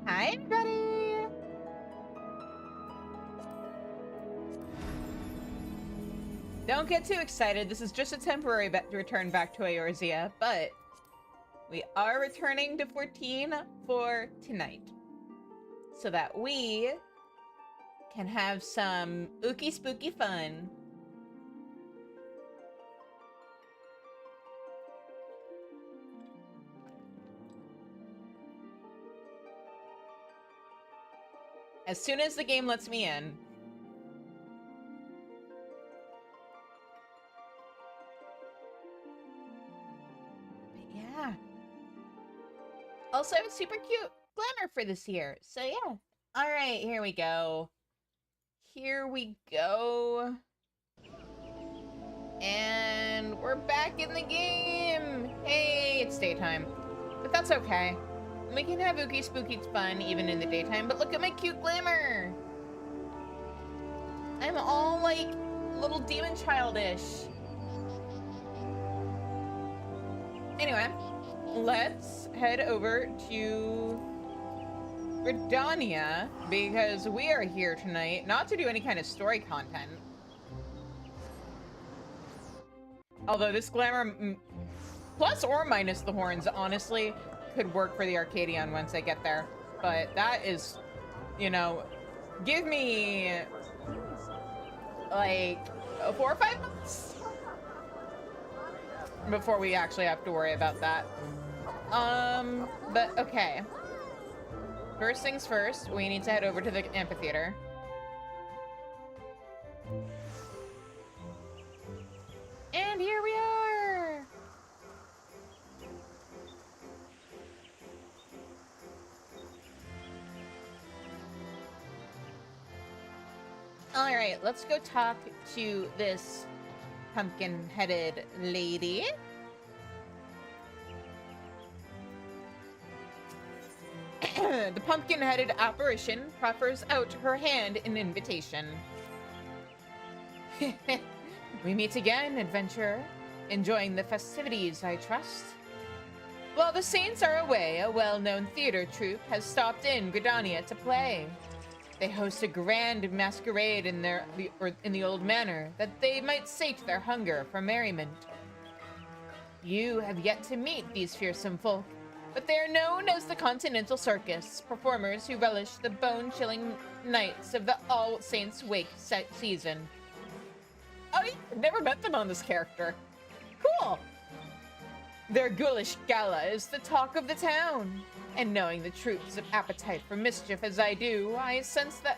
Hi, everybody. Don't get too excited. This is just a temporary return back to Eorzea, but we are returning to 14 for tonight, so that we can have some ooky spooky fun. As soon as the game lets me in. But yeah. Also, super cute glamour for this year. So yeah. All right, here we go. Here we go. And we're back in the game. Hey, it's daytime. But that's okay. We can have ooky spooky fun even in the daytime, but look at my cute glamour. I'm all like little demon childish. Anyway, let's head over to Redania because we are here tonight not to do any kind of story content. Although this glamour, plus or minus the horns, honestly, could work for the Arcadion once I get there. But that is, you know, give me like 4 or 5 months before we actually have to worry about that. But okay. First things first, we need to head over to the amphitheater. And here we are! Alright, let's go talk to this pumpkin-headed lady. The pumpkin-headed apparition proffers out her hand in invitation. We meet again, adventurer. Enjoying the festivities, I trust. While the saints are away, a well-known theater troupe has stopped in Gridania to play. They host a grand masquerade in the old manor, that they might sate their hunger for merriment. You have yet to meet these fearsome folk, but they are known as the Continental Circus, performers who relish the bone-chilling nights of the All Saints' Wake season. Oh, I've never met them on this character. Cool! Their ghoulish gala is the talk of the town. And knowing the troops' appetite for mischief as I do, I sense that...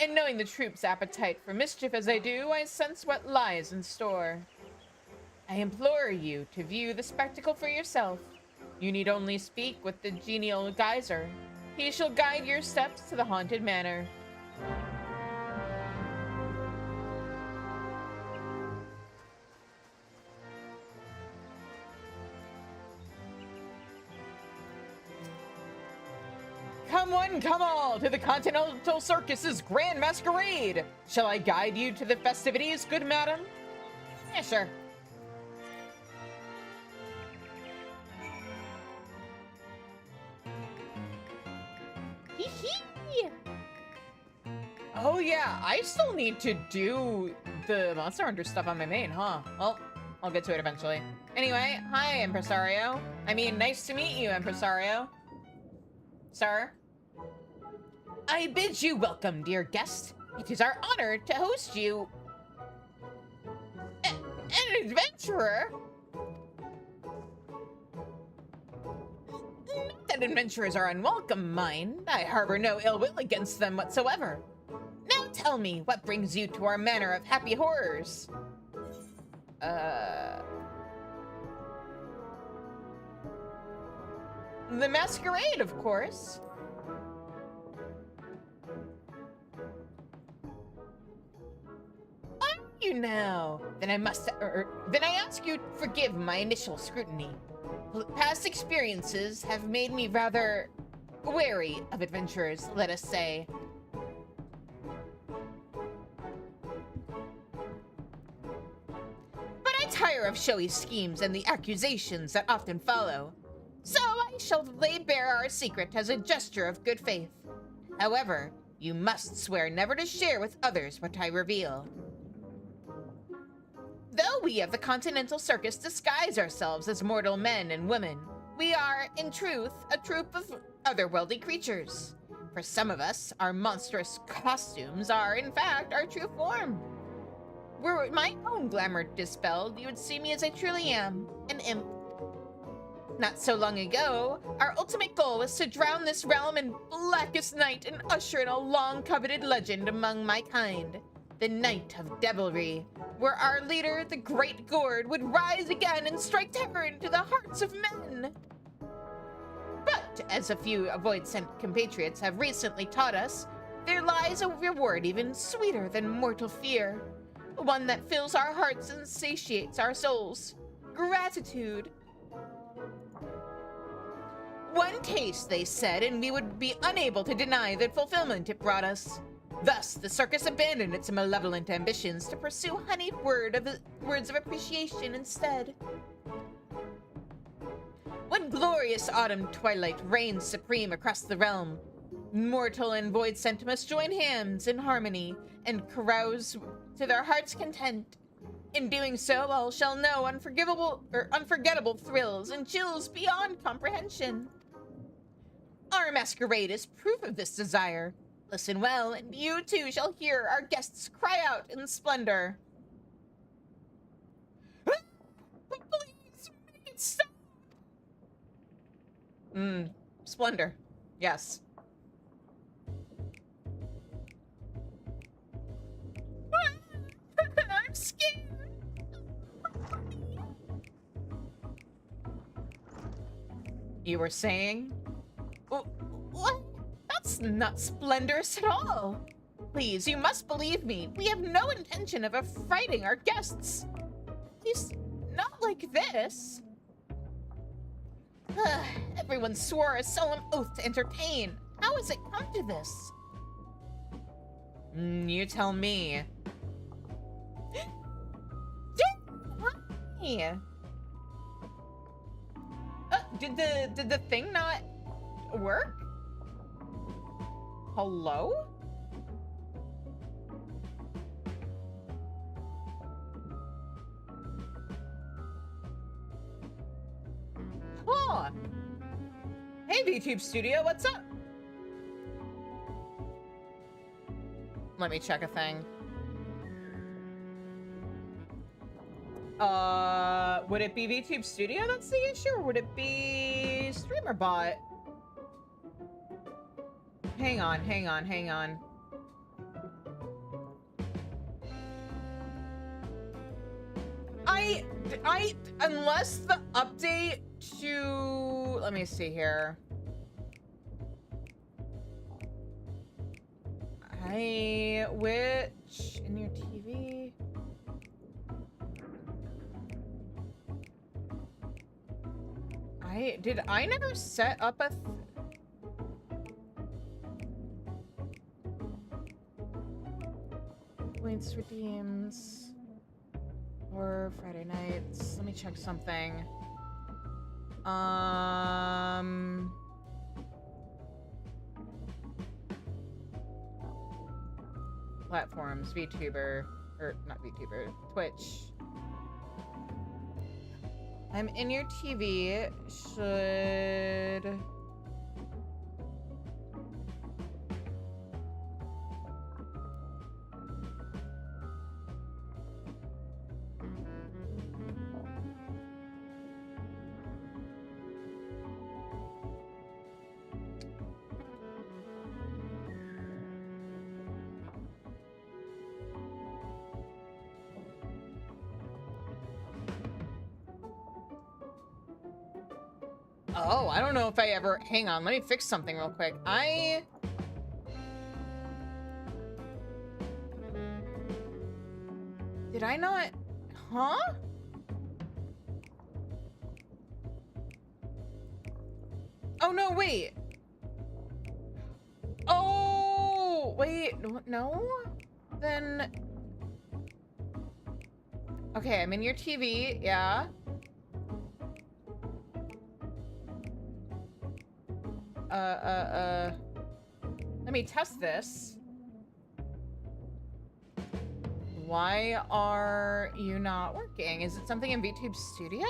And knowing the troops' appetite for mischief as I do, I sense what lies in store. I implore you to view the spectacle for yourself. You need only speak with the genial geyser. He shall guide your steps to the haunted manor. Come one, come all, to the Continental Circus's grand masquerade! Shall I guide you to the festivities, good madam? Yeah, sure. Hee-hee! Oh yeah, I still need to do the Monster Hunter stuff on my main, huh? Well, I'll get to it eventually. Anyway, hi, Impresario. I mean, nice to meet you, Impresario. Sir? I bid you welcome, dear guest. It is our honor to host you. An adventurer? Not that adventurers are unwelcome, mind. I harbor no ill will against them whatsoever. Now tell me, what brings you to our manor of happy horrors? The masquerade, of course. You now. Then I ask you to forgive my initial scrutiny. Past experiences have made me rather wary of adventurers, let us say. But I tire of showy schemes and the accusations that often follow. So I shall lay bare our secret as a gesture of good faith. However, You must swear never to share with others what I reveal. Though we of the Continental Circus disguise ourselves as mortal men and women, we are, in truth, a troupe of otherworldly creatures. For some of us, our monstrous costumes are, in fact, our true form. Were my own glamour dispelled, you would see me as I truly am, an imp. Not so long ago, our ultimate goal was to drown this realm in blackest night and usher in a long-coveted legend among my kind. The Night of Devilry, where our leader, the Great Gourd, would rise again and strike terror into the hearts of men. But, as a few Avoid-sent compatriots have recently taught us, there lies a reward even sweeter than mortal fear. One that fills our hearts and satiates our souls. Gratitude. One taste, they said, and we would be unable to deny the fulfillment it brought us. Thus, the circus abandoned its malevolent ambitions to pursue honeyed words of appreciation instead. One glorious autumn twilight reigns supreme across the realm. Mortal and Void-sent must join hands in harmony and carouse to their heart's content. In doing so, all shall know unforgettable thrills and chills beyond comprehension. Our masquerade is proof of this desire. Listen well, and you too shall hear our guests cry out in splendor. Please make it stop! Splendor. Yes. I'm scared. You were saying? What? That's not splendorous at all. Please, you must believe me. We have no intention of affrighting our guests. At least, not like this. Everyone swore a solemn oath to entertain. How has it come to this? You tell me. Hi. Did the thing not work? Hello? Huh. Hey, VTube Studio, what's up? Let me check a thing. Would it be VTube Studio that's the issue, or would it be StreamerBot? Hang on. Unless the update to, let me see here. Which, in your TV? Did I never set up a points redeems or Friday nights? Let me check something. Platforms, VTuber, or not VTuber, Twitch. I'm in your TV. Should... Oh, I don't know if I ever... Hang on, let me fix something real quick. Did I not... Huh? Oh, no, wait. Oh, wait. No? Then... Okay, I'm in your TV, yeah. Let Let me test this. Why are you not working? Is it something in VTube Studio?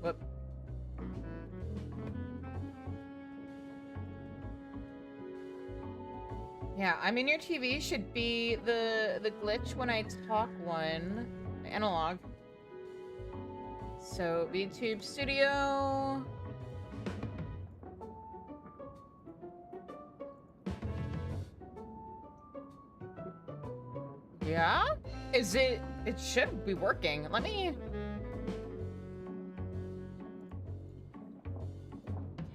Whoop. Yeah, I mean, your TV should be the glitch when I talk one. Analog. So, VTube Studio. Yeah? Is it... It should be working. Let me...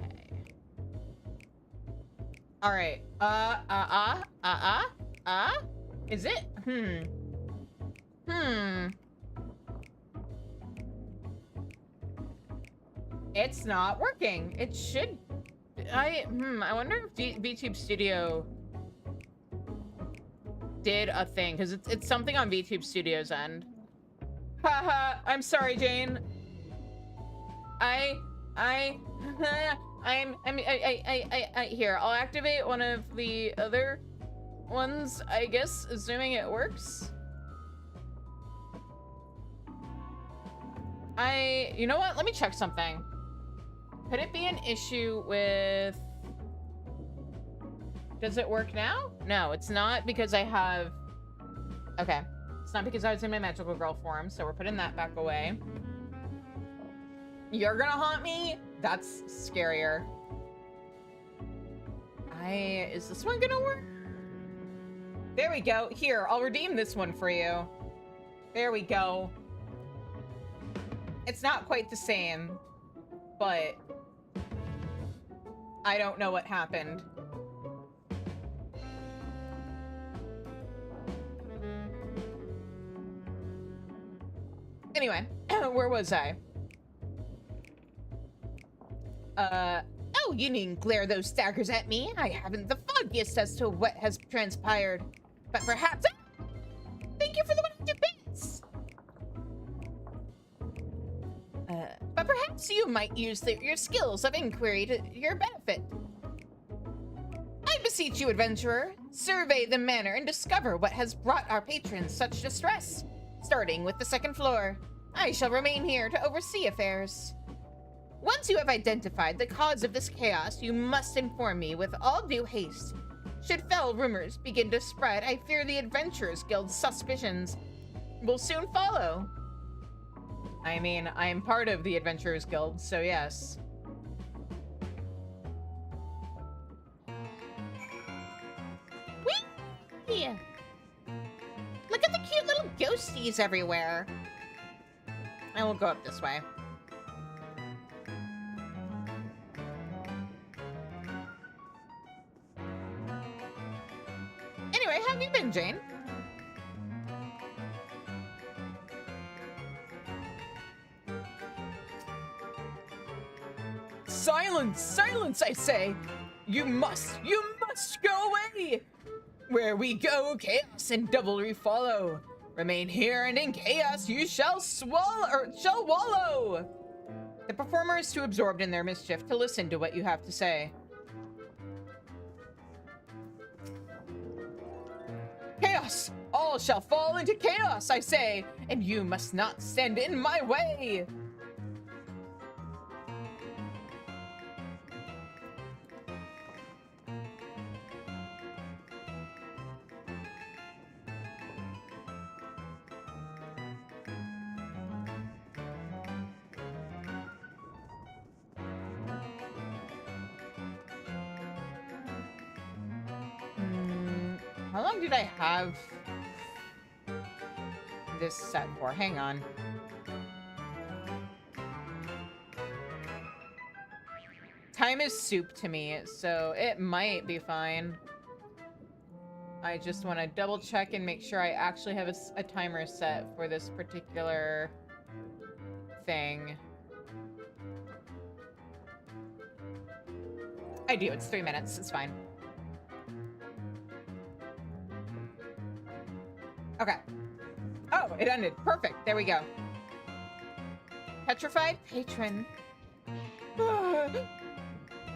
Okay. Alright. Is it? It's not working. It should... I wonder if VTube Studio did a thing, because it's something on VTube Studio's end. Haha, I'm sorry, Jane. Here, I'll activate one of the other ones, I guess, assuming it works. You know what? Let me check something. Could it be an issue with... Does it work now? No, it's not because I have... Okay. It's not because I was in my magical girl form, so we're putting that back away. You're gonna haunt me? That's scarier. Is this one gonna work? There we go. Here, I'll redeem this one for you. There we go. It's not quite the same, but I don't know what happened. Anyway, where was I? Oh, you needn't glare those daggers at me. I haven't the foggiest as to what has transpired. But perhaps... Thank you for the 100 bits! But perhaps you might use your skills of inquiry to your benefit. I beseech you, adventurer, survey the manor and discover what has brought our patrons such distress. Starting with the second floor, I shall remain here to oversee affairs. Once you have identified the cause of this chaos, you must inform me with all due haste. Should foul rumors begin to spread, I fear the Adventurers Guild's suspicions will soon follow. I mean, I am part of the Adventurers Guild, so yes. Whee! Look at the cute little ghosties everywhere. I will go up this way. Anyway, how have you been, Jane? Silence! Silence, I say! You must go away! Where we go, chaos and devilry follow. Remain here, and in chaos you shall wallow! The performer is too absorbed in their mischief to listen to what you have to say. Chaos! All shall fall into chaos, I say, and you must not stand in my way! How long did I have this set for? Hang on. Time is soup to me, so it might be fine. I just want to double check and make sure I actually have a timer set for this particular thing. I do. It's 3 minutes. It's fine. Okay. Oh, it ended. Perfect. There we go. Petrified patron.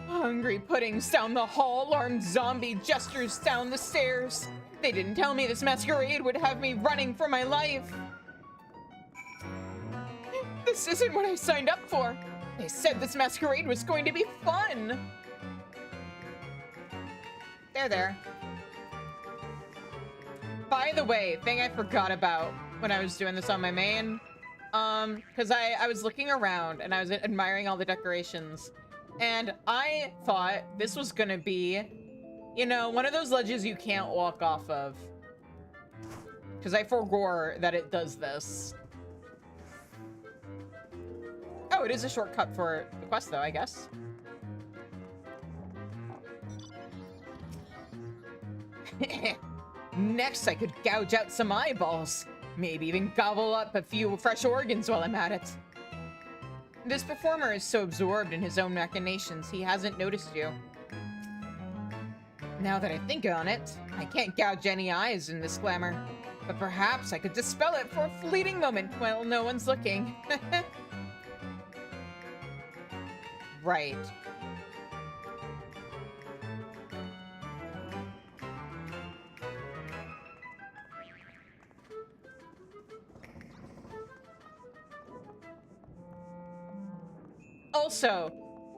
Hungry puddings down the hall, armed zombie gestures down the stairs. They didn't tell me this masquerade would have me running for my life. This isn't what I signed up for. They said this masquerade was going to be fun. There. By the way, thing I forgot about when I was doing this on my main, because I was looking around and I was admiring all the decorations, and I thought this was gonna be, you know, one of those ledges you can't walk off of, because I forgot that it does this. Oh, it is a shortcut for the quest, though, I guess. Next, I could gouge out some eyeballs. Maybe even gobble up a few fresh organs while I'm at it. This performer is so absorbed in his own machinations, he hasn't noticed you. Now that I think on it, I can't gouge any eyes in this glamour. But perhaps I could dispel it for a fleeting moment while no one's looking. Right. Also,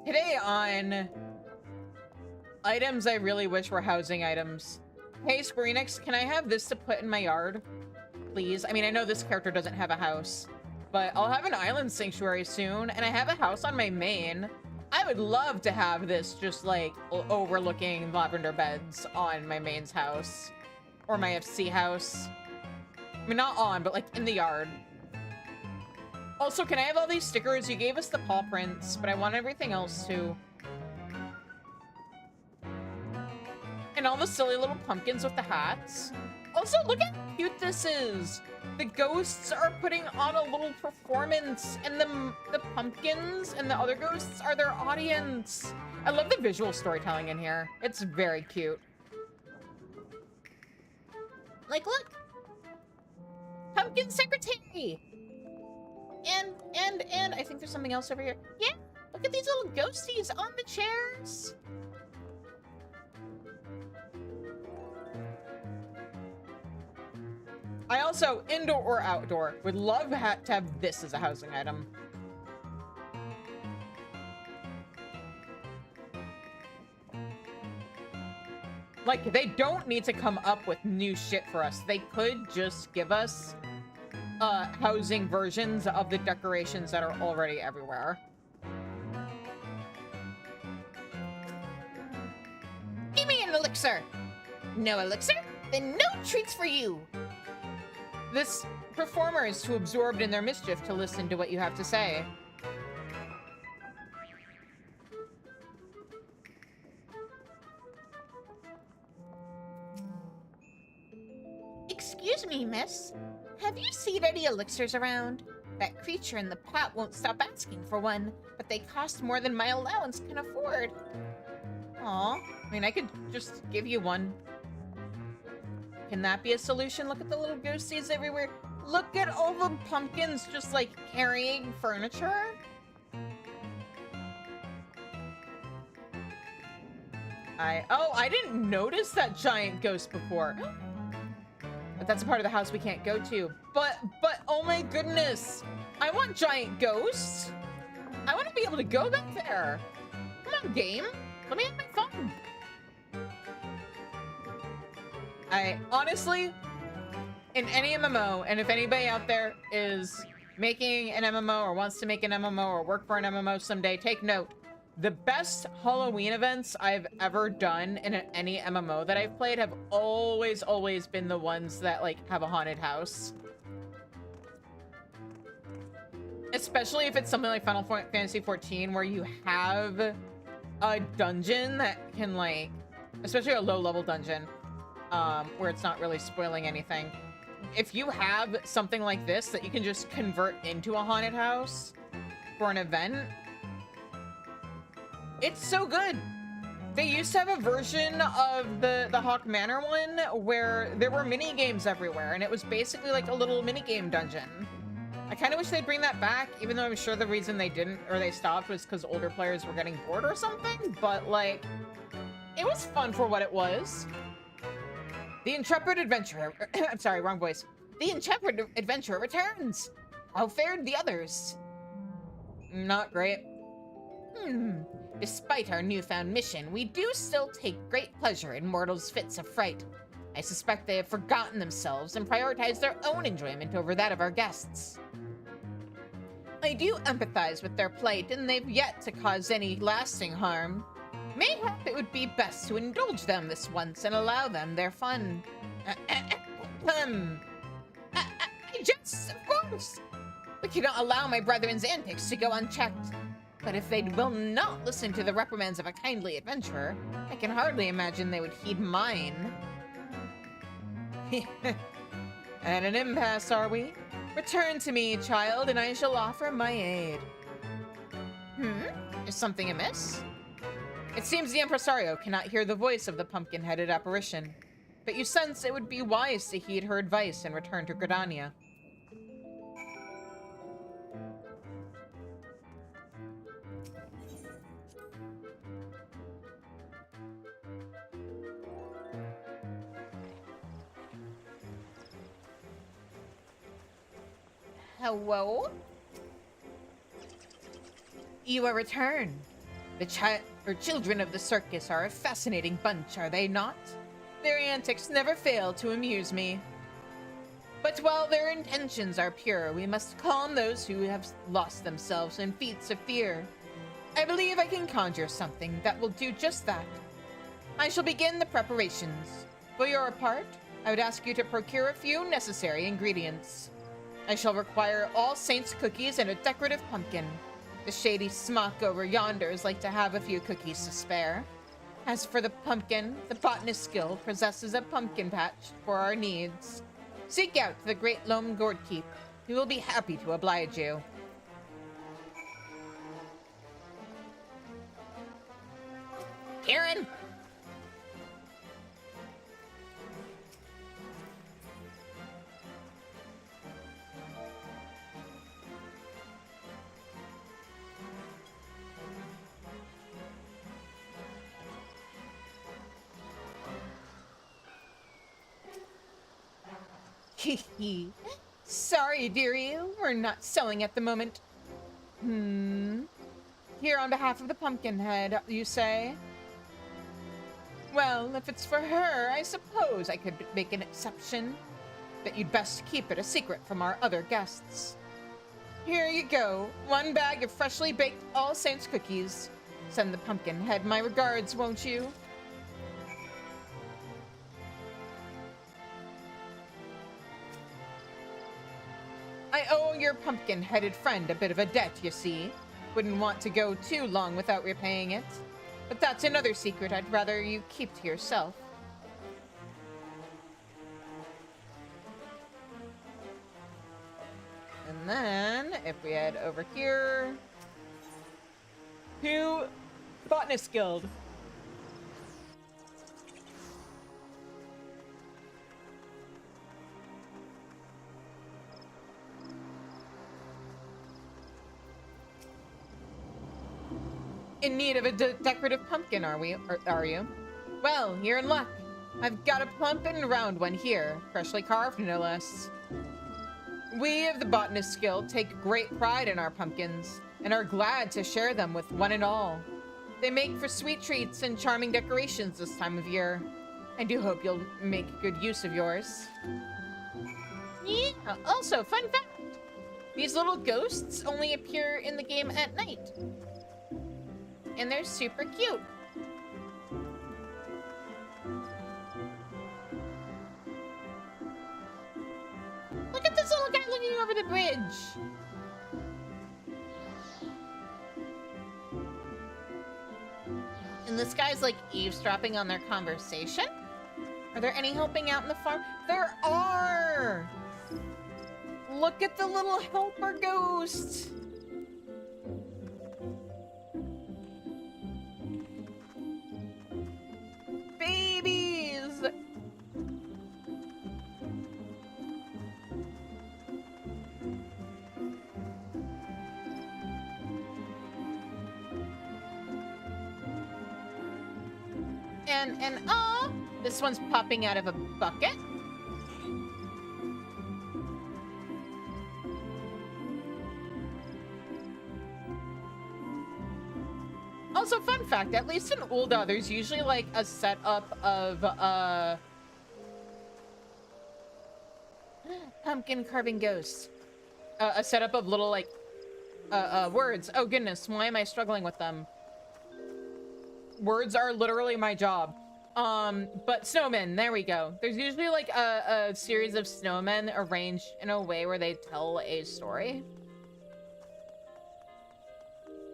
today on items I really wish were housing items. Hey, Square Enix, can I have this to put in my yard? Please? I mean, I know this character doesn't have a house, but I'll have an island sanctuary soon, and I have a house on my main. I would love to have this just, like, overlooking lavender beds on my main's house. Or my FC house. I mean, not on, but, like, in the yard. Also, can I have all these stickers? You gave us the paw prints, but I want everything else, too. And all the silly little pumpkins with the hats. Also, look how cute this is! The ghosts are putting on a little performance, and the pumpkins and the other ghosts are their audience. I love the visual storytelling in here. It's very cute. Like, look! Pumpkin secretary! And I think there's something else over here. Yeah, look at these little ghosties on the chairs. I also, indoor or outdoor, would love to have this as a housing item. Like, they don't need to come up with new shit for us. They could just give us housing versions of the decorations that are already everywhere. Give me an elixir! No elixir? Then no treats for you! This performer is too absorbed in their mischief to listen to what you have to say. Excuse me, miss. Have you seen any elixirs around? That creature in the pot won't stop asking for one, but they cost more than my allowance can afford. Aw, I mean, I could just give you one. Can that be a solution? Look at the little ghosties everywhere. Look at all the pumpkins just, like, carrying furniture. I didn't notice that giant ghost before. But that's a part of the house we can't go to. But, oh my goodness. I want giant ghosts. I want to be able to go back there. Come on, game. Let me have my phone. Honestly, in any MMO, and if anybody out there is making an MMO or wants to make an MMO or work for an MMO someday, take note. The best Halloween events I've ever done in any MMO that I've played have always been the ones that, like, have a haunted house. Especially if it's something like Final Fantasy XIV, where you have a dungeon that can, like, especially a low-level dungeon, where it's not really spoiling anything. If you have something like this that you can just convert into a haunted house, for an event. It's so good. They used to have a version of the Hawk Manor one where there were mini games everywhere, and it was basically like a little mini game dungeon. I kind of wish they'd bring that back, even though I'm sure the reason they didn't or they stopped was because older players were getting bored or something. But like, it was fun for what it was. The intrepid adventurer. I'm sorry, wrong voice. The intrepid adventurer returns. How fared the others? Not great. Despite our newfound mission, we do still take great pleasure in mortals' fits of fright. I suspect they have forgotten themselves and prioritized their own enjoyment over that of our guests. I do empathize with their plight, and they've yet to cause any lasting harm. Mayhap it would be best to indulge them this once and allow them their fun. Just, of course! We cannot allow my brethren's antics to go unchecked. But if they will not listen to the reprimands of a kindly adventurer, I can hardly imagine they would heed mine. At an impasse, are we? Return to me, child, and I shall offer my aid. Is something amiss? It seems the impresario cannot hear the voice of the pumpkin-headed apparition, but you sense it would be wise to heed her advice and return to Gridania. Hello? You are returned. The children of the circus are a fascinating bunch, are they not? Their antics never fail to amuse me. But while their intentions are pure, we must calm those who have lost themselves in feats of fear. I believe I can conjure something that will do just that. I shall begin the preparations. For your part, I would ask you to procure a few necessary ingredients. I shall require All Saints cookies and a decorative pumpkin. The shady smock over yonder is like to have a few cookies to spare. As for the pumpkin, the botanist guild possesses a pumpkin patch for our needs. Seek out the Great Loam Gourd Keep. He will be happy to oblige you. Karen! Sorry, dearie, we're not selling at the moment. Here on behalf of the Pumpkinhead, you say? Well, if it's for her, I suppose I could make an exception. But you'd best keep it a secret from our other guests. Here you go, 1 bag of freshly baked All Saints cookies. Send the Pumpkinhead my regards, won't you? I owe your pumpkin-headed friend a bit of a debt, you see. Wouldn't want to go too long without repaying it. But that's another secret I'd rather you keep to yourself. And then, if we head over here to Botanist Guild. In need of a decorative pumpkin, are you? Well, you're in luck. I've got a plump and round one here, freshly carved, no less. We of the Botanist Guild take great pride in our pumpkins, and are glad to share them with one and all. They make for sweet treats and charming decorations this time of year. I do hope you'll make good use of yours. Yeah, also, fun fact. These little ghosts only appear in the game at night. And they're super cute. Look at this little guy looking over the bridge. And this guy's like eavesdropping on their conversation? Are there any helping out in the farm? There are! Look at the little helper ghost! And this one's popping out of a bucket. Also, fun fact, at least in Ulda, there's usually like a setup of pumpkin carving ghosts. A setup of little like words. Oh goodness, why am I struggling with them? Words are literally my job. But snowmen, there we go. There's usually like a series of snowmen arranged in a way where they tell a story.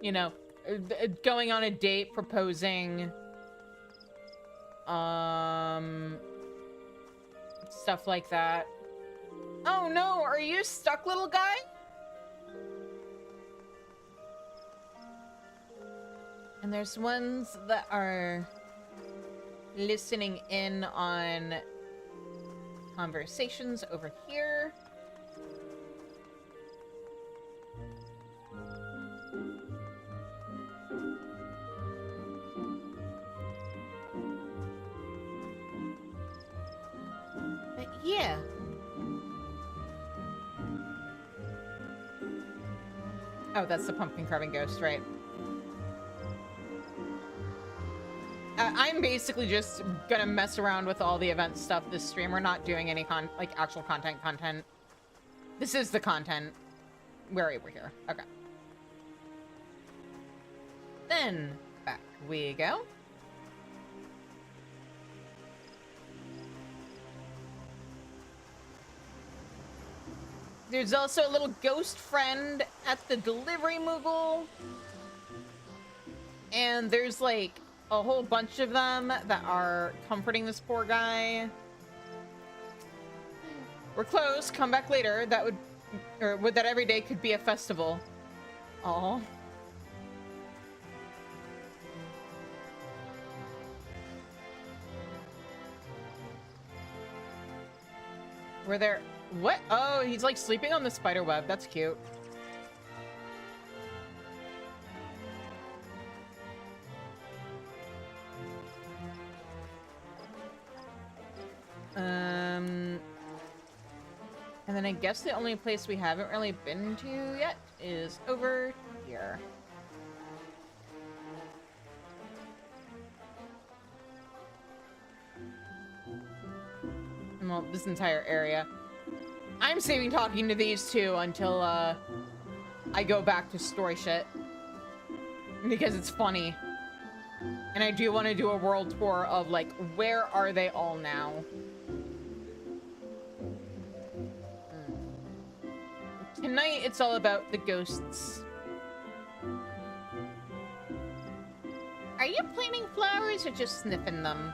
You know, going on a date, proposing, stuff like that. Oh no, are you stuck, little guy? And there's ones that are listening in on conversations over here. But yeah. Oh, that's the pumpkin carving ghost, right? I'm basically just gonna mess around with all the event stuff this stream. We're not doing any actual content. This is the content. We're here. Okay. Then back we go. There's also a little ghost friend at the delivery Moogle. And there's like a whole bunch of them that are comforting this poor guy. We're close, come back later. That would that every day could be a festival. Oh. Were there what? Oh, he's like sleeping on the spider web. That's cute. And then I guess the only place we haven't really been to yet is over here. Well, this entire area. I'm saving talking to these two until I go back to story shit. Because it's funny. And I do want to do a world tour of like, where are they all now? Tonight, it's all about the ghosts. Are you planting flowers or just sniffing them?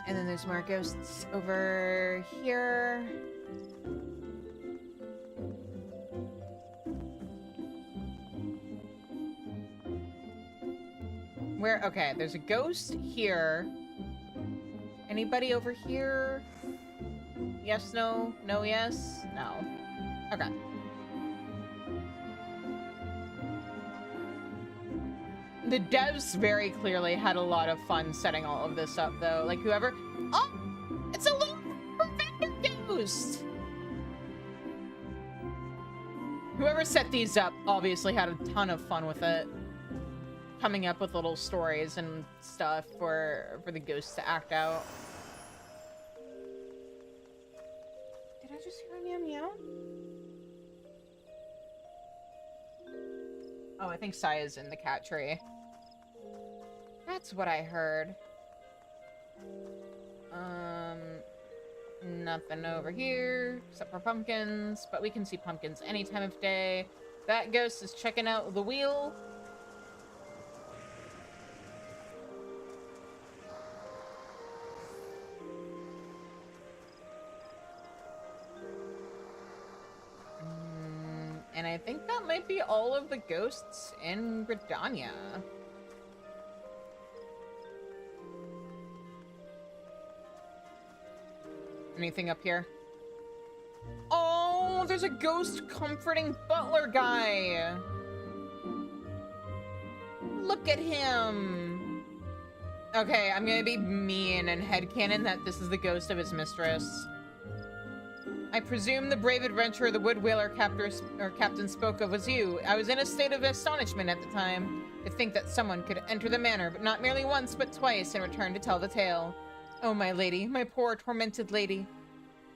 And then there's more ghosts over here. Where? Okay, there's a ghost here. Anybody over here? Yes, no, no, yes, no. Okay. The devs very clearly had a lot of fun setting all of this up, though. Like, whoever... Oh! It's a little vendor ghost! Whoever set these up obviously had a ton of fun with it. Coming up with little stories and stuff for the ghosts to act out. Did I just hear a meow meow? Oh, I think Saya's in the cat tree. That's what I heard. Nothing over here except for pumpkins, but we can see pumpkins any time of day. That ghost is checking out the wheel. And I think that might be all of the ghosts in Gridania. Anything up here? Oh, there's a ghost comforting butler guy. Look at him. Okay, I'm gonna be mean and headcanon that this is the ghost of his mistress. I presume the brave adventurer the wood whaler captain spoke of was you. I was in a state of astonishment at the time to think that someone could enter the manor, but not merely once, but twice, and return to tell the tale. Oh, my lady, my poor tormented lady.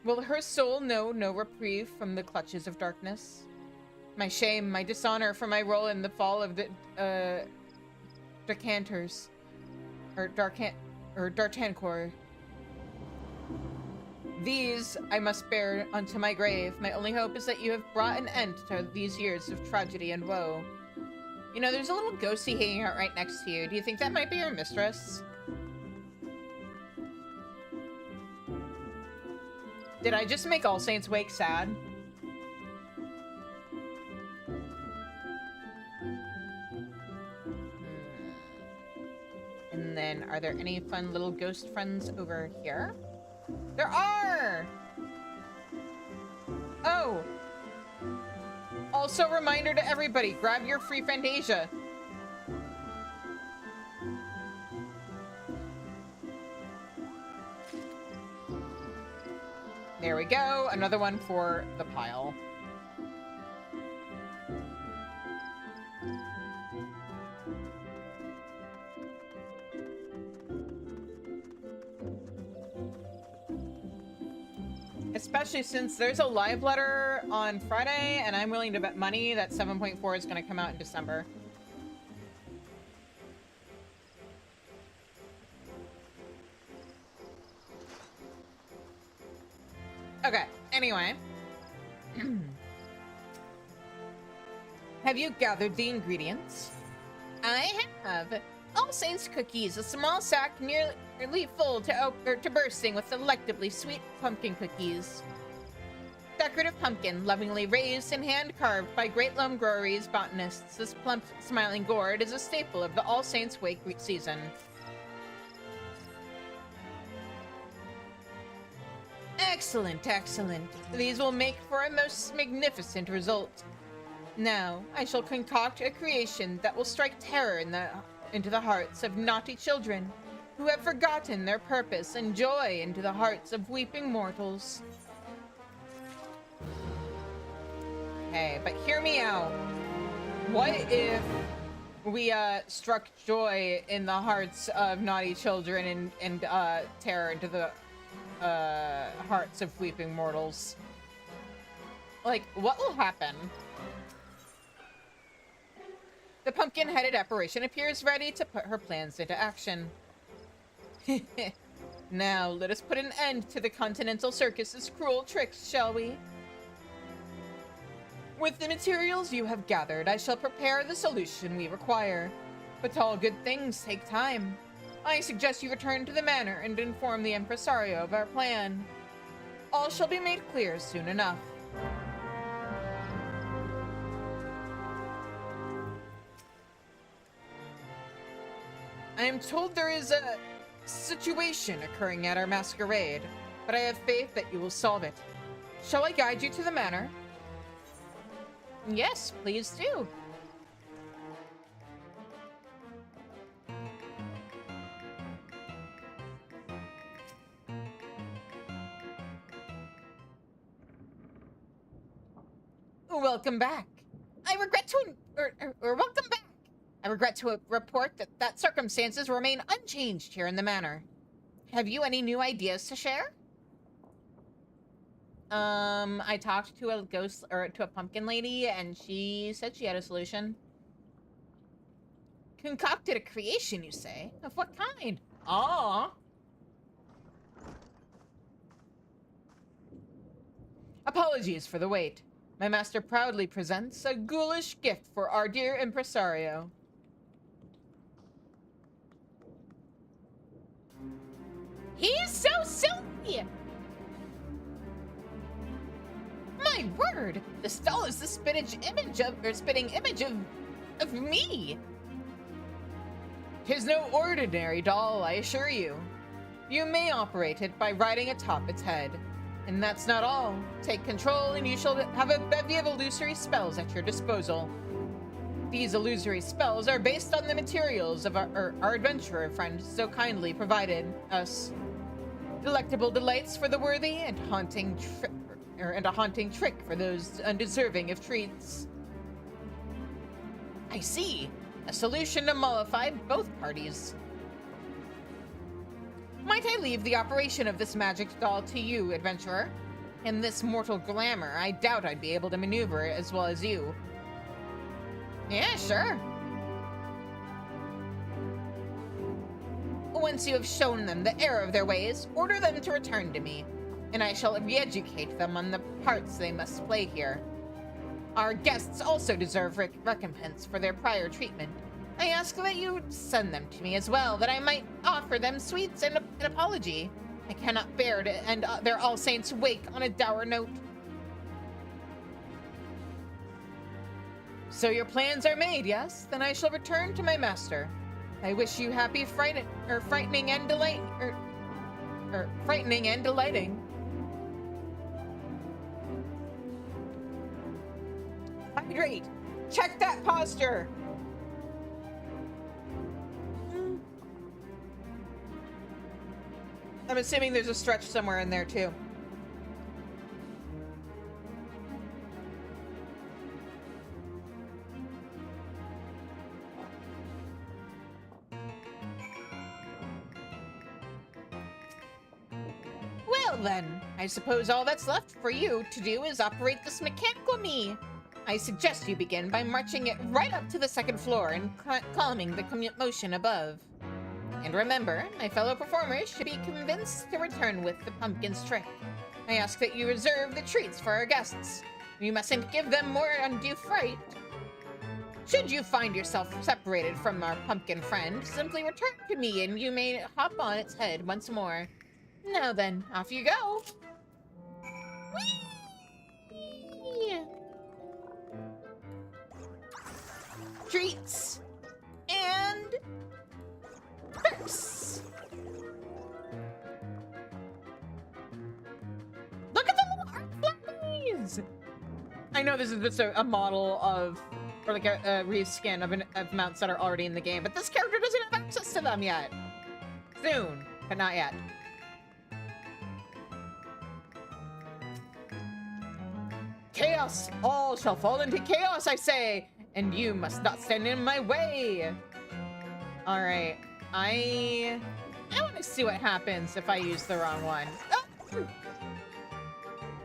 Will her soul know no reprieve from the clutches of darkness? My shame, my dishonor for my role in the fall of the, Decanters. Or D'Artancor. These I must bear unto my grave. My only hope is that you have brought an end to these years of tragedy and woe. You know, there's a little ghostie hanging out right next to you. Do you think that might be your mistress? Did I just make All Saints Wake sad? And then, are there any fun little ghost friends over here? There are! Oh! Also, reminder to everybody, grab your free Fantasia. There we go. Another one for the pile. Especially since there's a live letter on Friday, and I'm willing to bet money that 7.4 is going to come out in December. Okay, anyway. Have you gathered the ingredients? I have. All Saints cookies, a small sack nearly full to bursting with delectably sweet pumpkin cookies. Decorative pumpkin, lovingly raised and hand-carved by Great Loam Brewery's botanists. This plump, smiling gourd is a staple of the All Saints Wake season. Excellent, excellent. These will make for a most magnificent result. Now, I shall concoct a creation that will strike terror into the hearts of naughty children who have forgotten their purpose, and joy into the hearts of weeping mortals. Okay, but hear me out. What if we struck joy in the hearts of naughty children and terror into the hearts of weeping mortals? Like, what will happen? The pumpkin-headed apparition appears ready to put her plans into action. Now, let us put an end to the Continental Circus's cruel tricks, shall we? With the materials you have gathered, I shall prepare the solution we require. But all good things take time. I suggest you return to the manor and inform the impresario of our plan. All shall be made clear soon enough. I am told there is a situation occurring at our masquerade, but I have faith that you will solve it. Shall I guide you to the manor? Yes, please do. Welcome back. I regret to welcome back. I regret to report that circumstances remain unchanged here in the manor. Have you any new ideas to share? I talked to a ghost, or to a pumpkin lady, and she said she had a solution. Concocted a creation, you say? Of what kind? Aww. Apologies for the wait. My master proudly presents a ghoulish gift for our dear impresario. He's so silly! My word! This doll is the spitting image of me! 'Tis no ordinary doll, I assure you. You may operate it by riding atop its head. And that's not all. Take control and you shall have a bevy of illusory spells at your disposal. These illusory spells are based on the materials of our adventurer friend so kindly provided us. Delectable delights for the worthy and a haunting trick for those undeserving of treats. I see. A solution to mollify both parties. Might I leave the operation of this magic doll to you, adventurer? In this mortal glamour, I doubt I'd be able to maneuver it as well as you. Yeah, sure. Once you have shown them the error of their ways, order them to return to me, and I shall re-educate them on the parts they must play here. Our guests also deserve recompense for their prior treatment. I ask that you send them to me as well, that I might offer them sweets and an apology. I cannot bear to end their All Saints' wake on a dour note. So your plans are made, yes? Then I shall return to my master. I wish you happy frightening and delighting. Hydrate! Check that posture! I'm assuming there's a stretch somewhere in there too. Well then, I suppose all that's left for you to do is operate this mechanical me. I suggest you begin by marching it right up to the second floor and calming the commotion above. And remember, my fellow performers should be convinced to return with the pumpkin's trick. I ask that you reserve the treats for our guests. You mustn't give them more undue fright. Should you find yourself separated from our pumpkin friend, simply return to me and you may hop on its head once more. Now then, off you go! Whee! Treats! And... perks! Look at the little art flies! I know this is just a model of, or like a reskin of mounts that are already in the game, but this character doesn't have access to them yet. Soon, but not yet. Chaos! All shall fall into chaos, I say! And you must not stand in my way! Alright. I want to see what happens if I use the wrong one. Oh!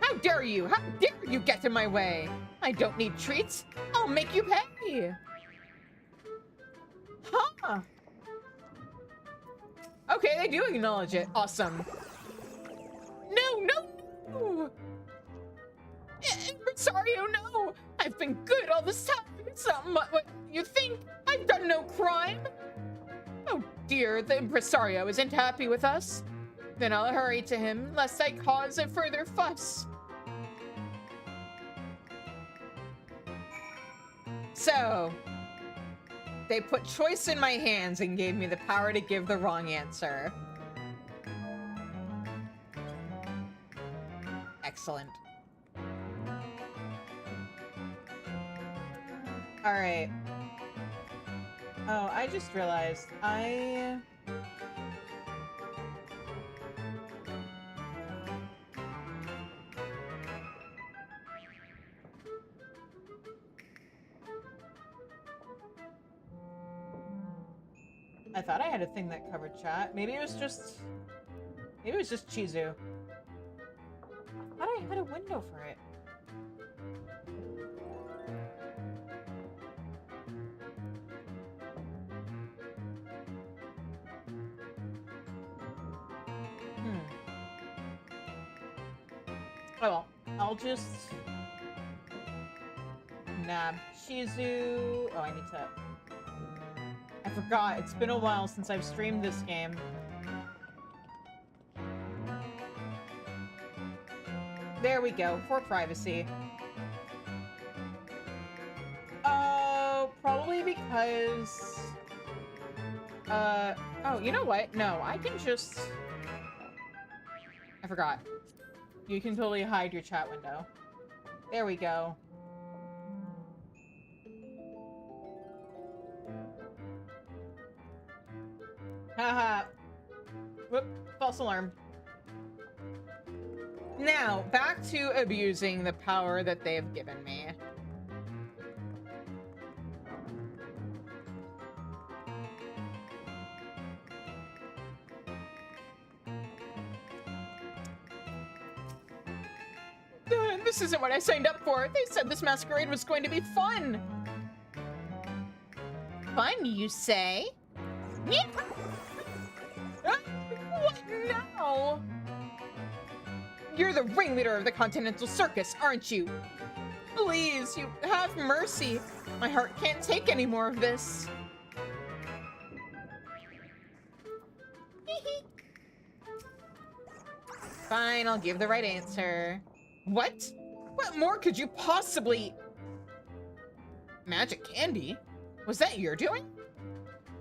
How dare you! How dare you get in my way! I don't need treats! I'll make you pay! Huh! Okay, they do acknowledge it. Awesome. No, no, no! Rosario, no! I've been good all this time! It's not what you think! I've done no crime! Oh dear, the impresario isn't happy with us. Then I'll hurry to him, lest I cause a further fuss. So, they put choice in my hands and gave me the power to give the wrong answer. Excellent. Alright. Oh, I just realized I thought I had a thing that covered chat. Maybe it was just Chizu. I thought I had a window for it. Oh well, I'll just nab Shizu. Oh, I need to. I forgot. It's been a while since I've streamed this game. There we go, for privacy. Oh, probably because... oh, you know what? No, I can just... I forgot. You can totally hide your chat window. There we go. Haha. Whoop, false alarm. Now, back to abusing the power that they have given me. This isn't what I signed up for. They said this masquerade was going to be fun. Fun, you say? What now? You're the ringleader of the Continental Circus, aren't you? Please, you have mercy. My heart can't take any more of this. Fine, I'll give the right answer. What? What more could you possibly... Magic candy? Was that your doing?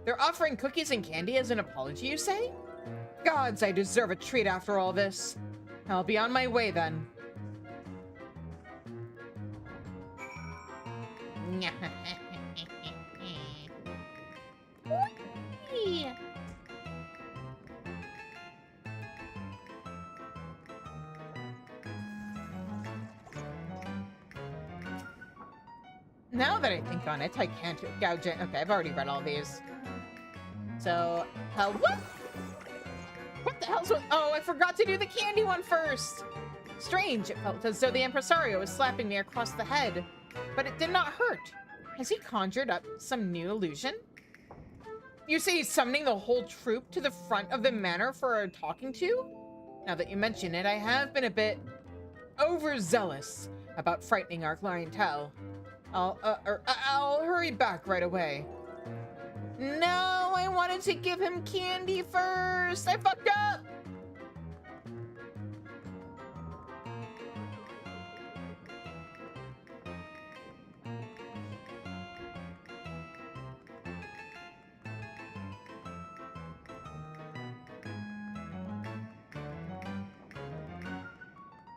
They're offering cookies and candy as an apology, you say? Gods, I deserve a treat after all this. I'll be on my way then. Now that I think on it, I can't gouge it. Okay, I've already read all these. So, what? What the hell's... Oh, I forgot to do the candy one first. Strange, it felt as though the impresario was slapping me across the head. But it did not hurt. Has he conjured up some new illusion? You say he's summoning the whole troupe to the front of the manor for a talking to? Now that you mention it, I have been a bit overzealous about frightening our clientele. I'll hurry back right away. No, I wanted to give him candy first. I fucked up.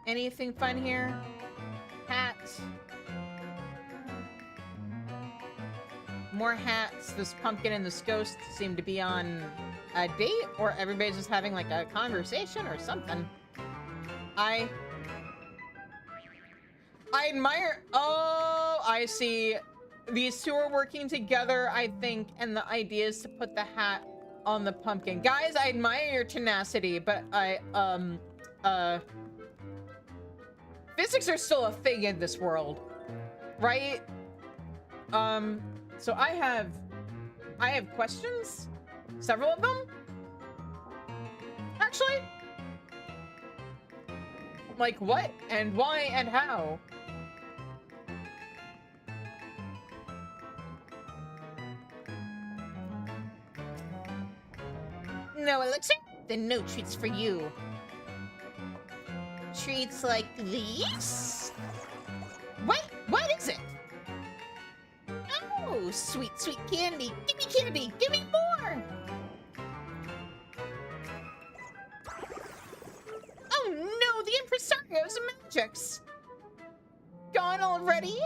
Anything fun here? Hats. More hats. This pumpkin and this ghost seem to be on a date, or everybody's just having like a conversation or something. I admire... Oh, I see. These two are working together, I think, and the idea is to put the hat on the pumpkin. Guys, I admire your tenacity, but physics are still a thing in this world, right? So I have questions, several of them, actually. Like what and why and how? No elixir? Then no treats for you. Treats like these? What is it? Oh, sweet, sweet candy. Give me candy. Give me more. Oh no, the impresario's magics. Gone already?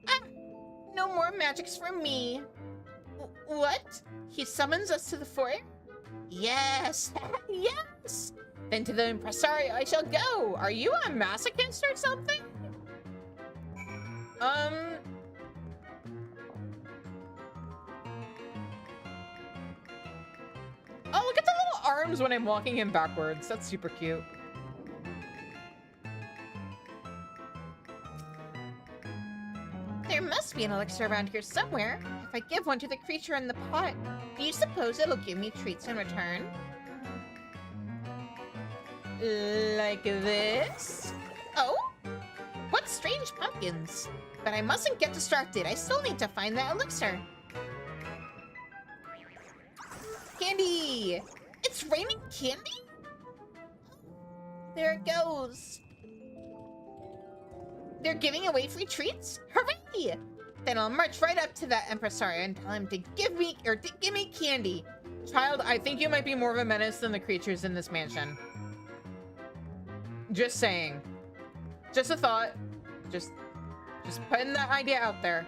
Ah, no more magics for me. What? He summons us to the foyer? Yes, yes. Then to the impresario I shall go. Are you a masochist or something? Oh, look at the little arms when I'm walking him backwards. That's super cute. There must be an elixir around here somewhere. If I give one to the creature in the pot, do you suppose it'll give me treats in return? Like this? Oh? What strange pumpkins. But I mustn't get distracted. I still need to find that elixir. Candy! It's raining candy? There it goes. They're giving away free treats? Hooray! Then I'll march right up to that impresario and tell him to give me candy. Child, I think you might be more of a menace than the creatures in this mansion. Just saying. Just a thought. Just putting that idea out there.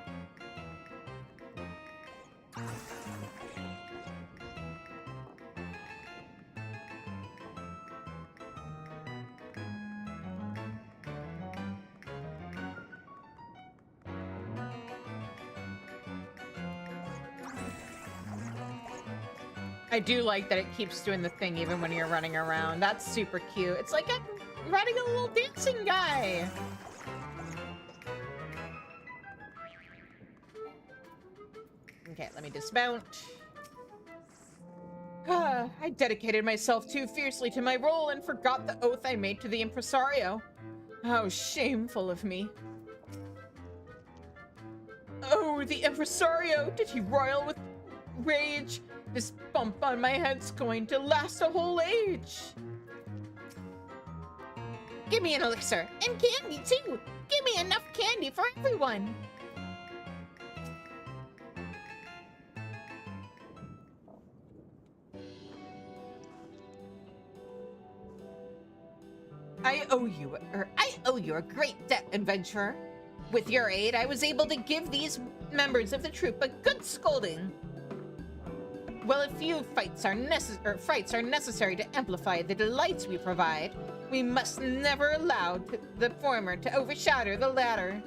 I do like that it keeps doing the thing even when you're running around. That's super cute. It's like I'm riding a little dancing guy. Okay, let me dismount. I dedicated myself too fiercely to my role and forgot the oath I made to the impresario. How shameful of me. Oh, the impresario! Did he roil with rage? This bump on my head's going to last a whole age. Give me an elixir, and candy too! Give me enough candy for everyone! I owe you a great debt, adventurer. With your aid, I was able to give these members of the troupe a good scolding. While a few fights are necessary to amplify the delights we provide, we must never allow the former to overshadow the latter.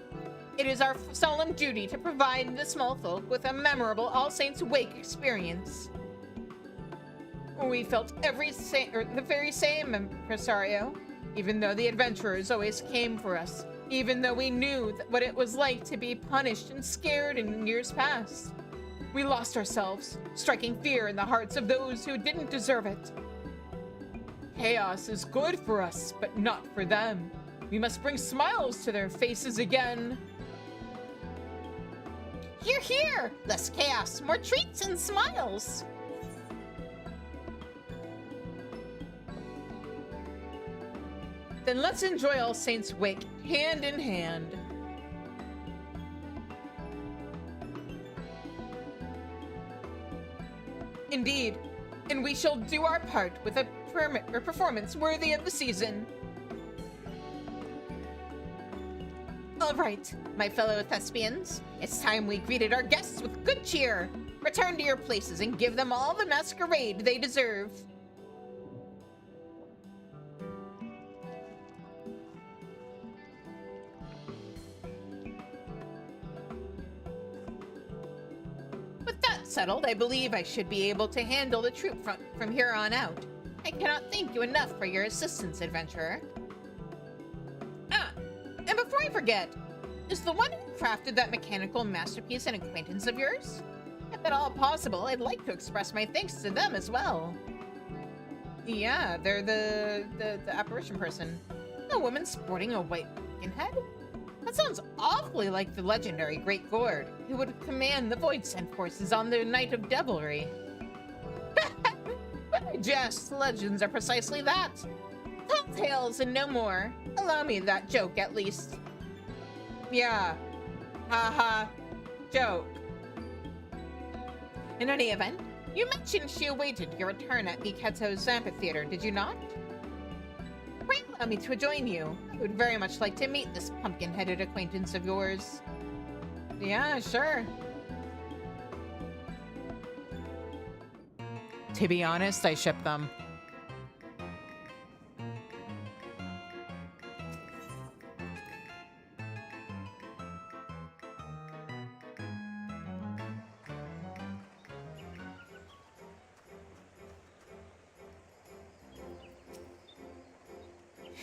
It is our solemn duty to provide the small folk with a memorable All Saints' Wake experience. We felt the very same, impresario. Even though the adventurers always came for us, even though we knew what it was like to be punished and scared in years past. We lost ourselves, striking fear in the hearts of those who didn't deserve it. Chaos is good for us, but not for them. We must bring smiles to their faces again. Hear, hear! Less chaos, more treats and smiles! Then let's enjoy All Saints' Wake hand in hand. Indeed, and we shall do our part with a performance worthy of the season. All right, my fellow thespians, it's time we greeted our guests with good cheer. Return to your places and give them all the masquerade they deserve. Settled, I believe I should be able to handle the troop from here on out. I cannot thank you enough for your assistance, adventurer. And before I forget, is the one who crafted that mechanical masterpiece an acquaintance of yours? If at all possible, I'd like to express my thanks to them as well. Yeah, they're the apparition person. A woman sporting a white pumpkin head? That sounds awfully like the legendary Great Gourd, who would command the Void Scent forces on the Night of Devilry. But I jest, legends are precisely that. Tall tales and no more. Allow me that joke, at least. Yeah. Haha. Joke. In any event, you mentioned she awaited your return at the Keto's amphitheater, did you not? Pray allow me to join you. I would very much like to meet this pumpkin-headed acquaintance of yours. Yeah, sure. To be honest, I ship them.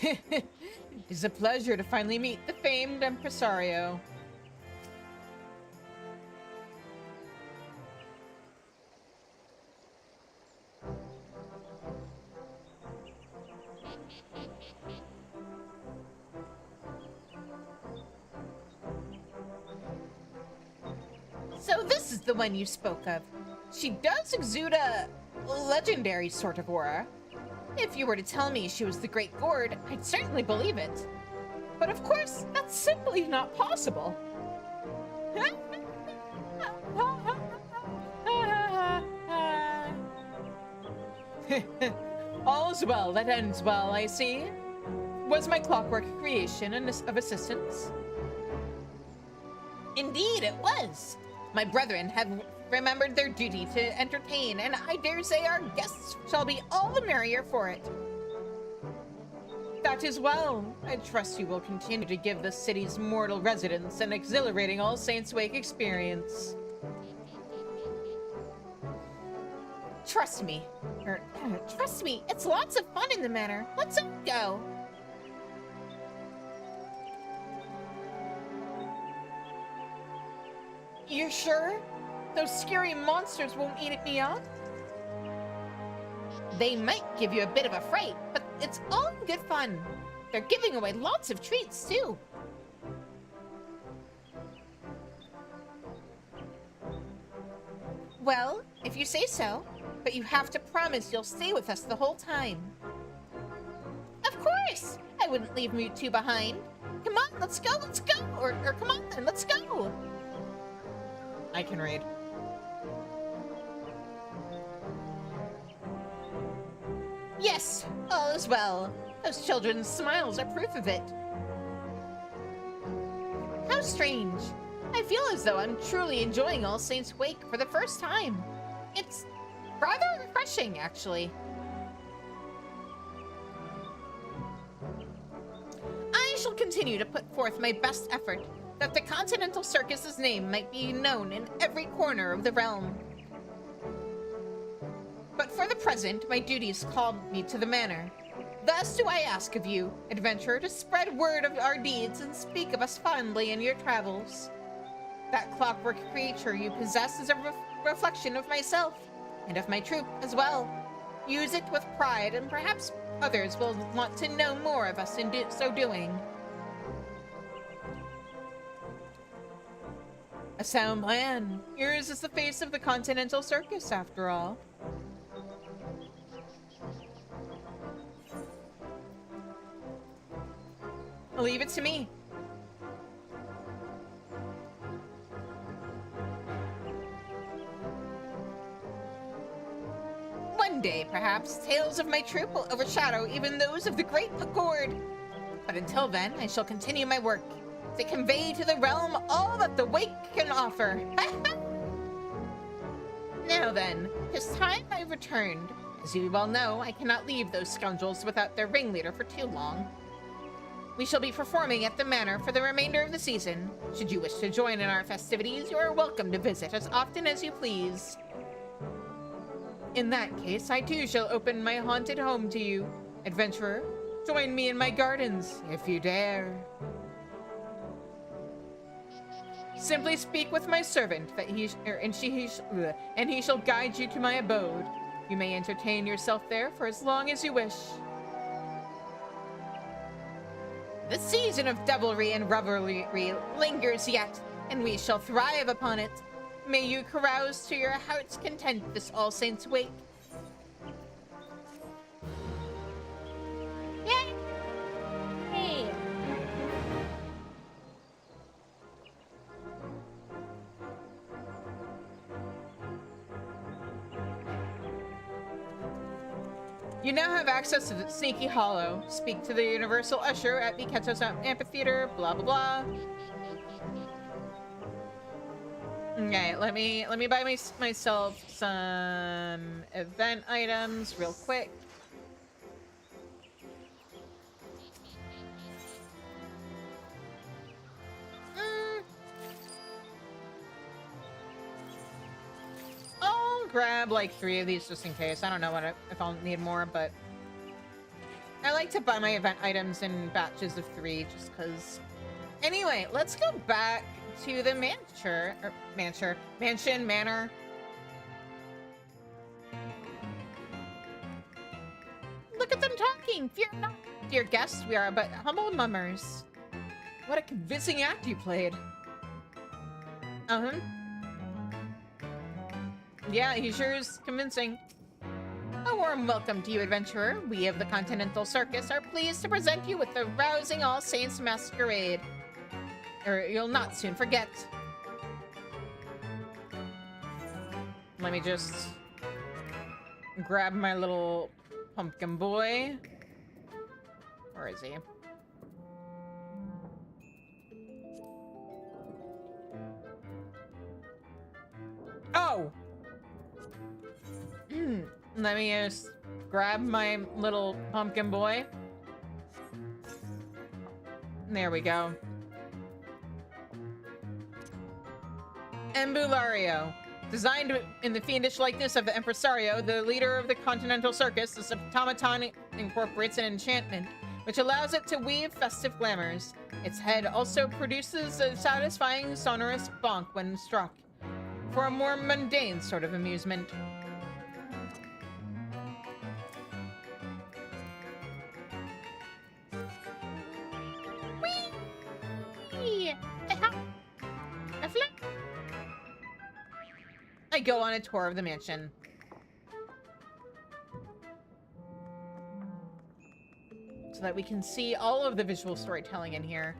It is a pleasure to finally meet the famed impresario. So this is the one you spoke of. She does exude a legendary sort of aura. If you were to tell me she was the Great Gourd, I'd certainly believe it. But of course, that's simply not possible. All's well that ends well, I see. Was my clockwork creation of assistance? Indeed, it was. My brethren have remembered their duty to entertain, and I dare say our guests shall be all the merrier for it. That is well. I trust you will continue to give the city's mortal residents an exhilarating All Saints' Wake experience. Trust me. Trust me, it's lots of fun in the manor. Let's all go. You're sure? Those scary monsters won't eat me up? They might give you a bit of a fright, but it's all good fun. They're giving away lots of treats, too. Well, if you say so, but you have to promise you'll stay with us the whole time. Of course! I wouldn't leave you two behind. Come on, let's go, let's go! Or come on then, let's go! I can read. Yes, all is well. Those children's smiles are proof of it. How strange. I feel as though I'm truly enjoying All Saints' Wake for the first time. It's rather refreshing, actually. I shall continue to put forth my best effort that the Continental Circus's name might be known in every corner of the realm. But for the present, my duties call me to the manor. Thus do I ask of you, adventurer, to spread word of our deeds and speak of us fondly in your travels. That clockwork creature you possess is a reflection of myself, and of my troop as well. Use it with pride, and perhaps others will want to know more of us in so doing. A sound plan. Yours is the face of the Continental Circus, after all. Leave it to me. One day, perhaps, tales of my troop will overshadow even those of the Great Accord. But until then, I shall continue my work to convey to the realm all that the Wake can offer. Now then, 'tis time I returned. As you well know, I cannot leave those scoundrels without their ringleader for too long. We shall be performing at the manor for the remainder of the season. Should you wish to join in our festivities, you are welcome to visit as often as you please. In that case, I too shall open my haunted home to you. Adventurer, join me in my gardens, if you dare. Simply speak with my servant, that he shall guide you to my abode. You may entertain yourself there for as long as you wish. The season of devilry and revelry lingers yet, and we shall thrive upon it. May you carouse to your heart's content this All Saints' Wake. Yay! Hey! You now have access to the Sneaky Hollow. Speak to the Universal Usher at Miketo's Amphitheater, blah blah blah. Okay, let me buy myself some event items real quick. I'll grab like 3 of these just in case. I don't know if I'll need more, but I like to buy my event items in batches of 3 just because. Anyway, let's go back to the manor. Look at them talking. Fear not, dear guests. We are but humble mummers. What a convincing act you played. Yeah, he sure is convincing. A warm welcome to you, adventurer. We of the Continental Circus are pleased to present you with the rousing All Saints Masquerade. Or you'll not soon forget. Let me just grab my little pumpkin boy. Where is he? Whoa! Let me just grab my little pumpkin boy. There we go. Ambulario. Designed in the fiendish likeness of the Impresario, the leader of the Continental Circus, this automaton incorporates an enchantment, which allows it to weave festive glamours. Its head also produces a satisfying sonorous bonk when struck, for a more mundane sort of amusement. Whee! A flip! I go on a tour of the mansion. So that we can see all of the visual storytelling in here.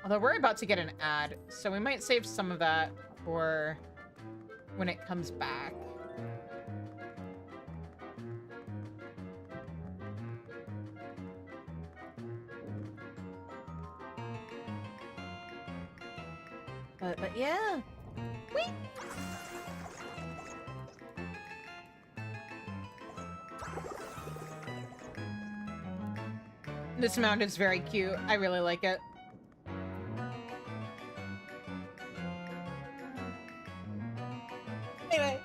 Although we're about to get an ad, so we might save some of that for when it comes back. But yeah. Whee! This mount is very cute. I really like it. Anyway,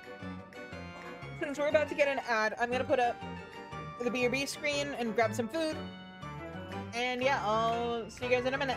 since we're about to get an ad, I'm gonna put up the BRB screen and grab some food. And yeah, I'll see you guys in a minute.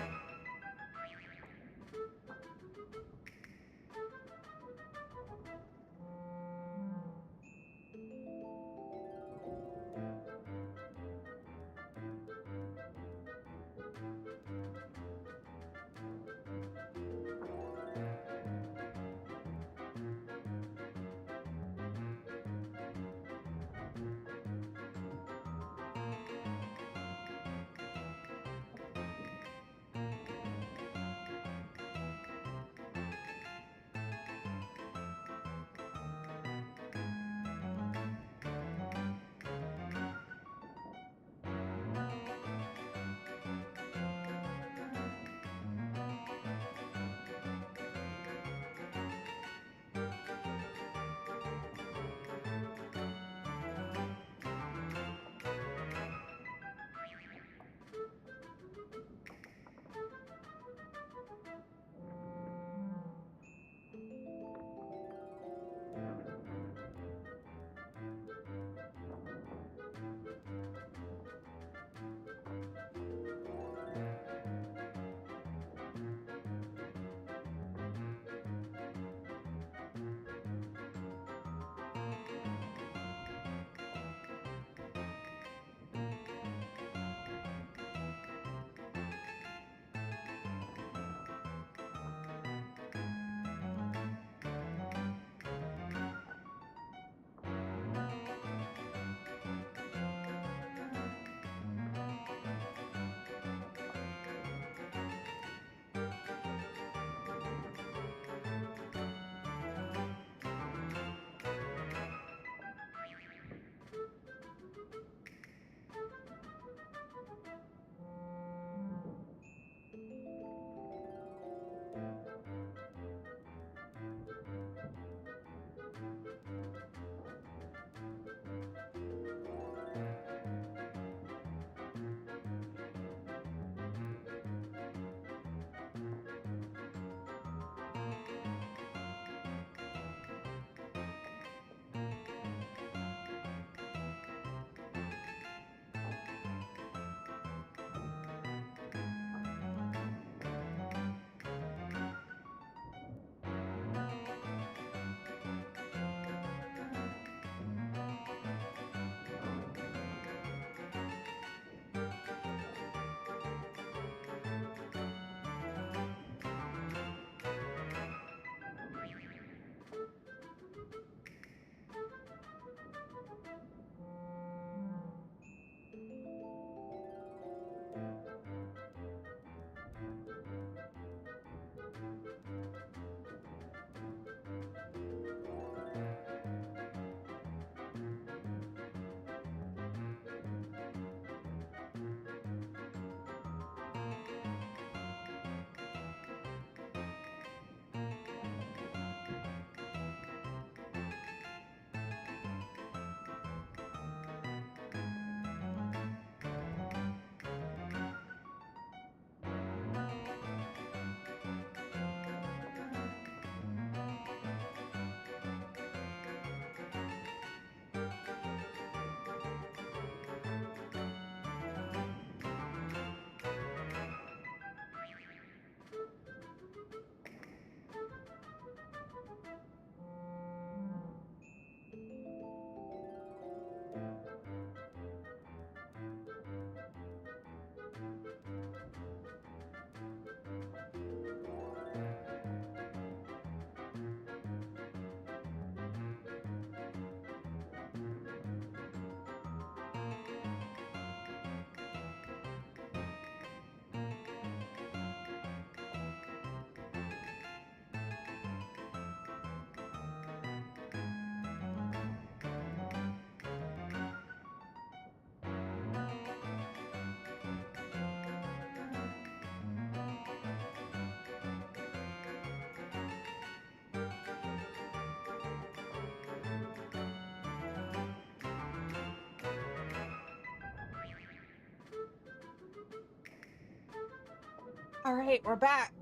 All right, we're back.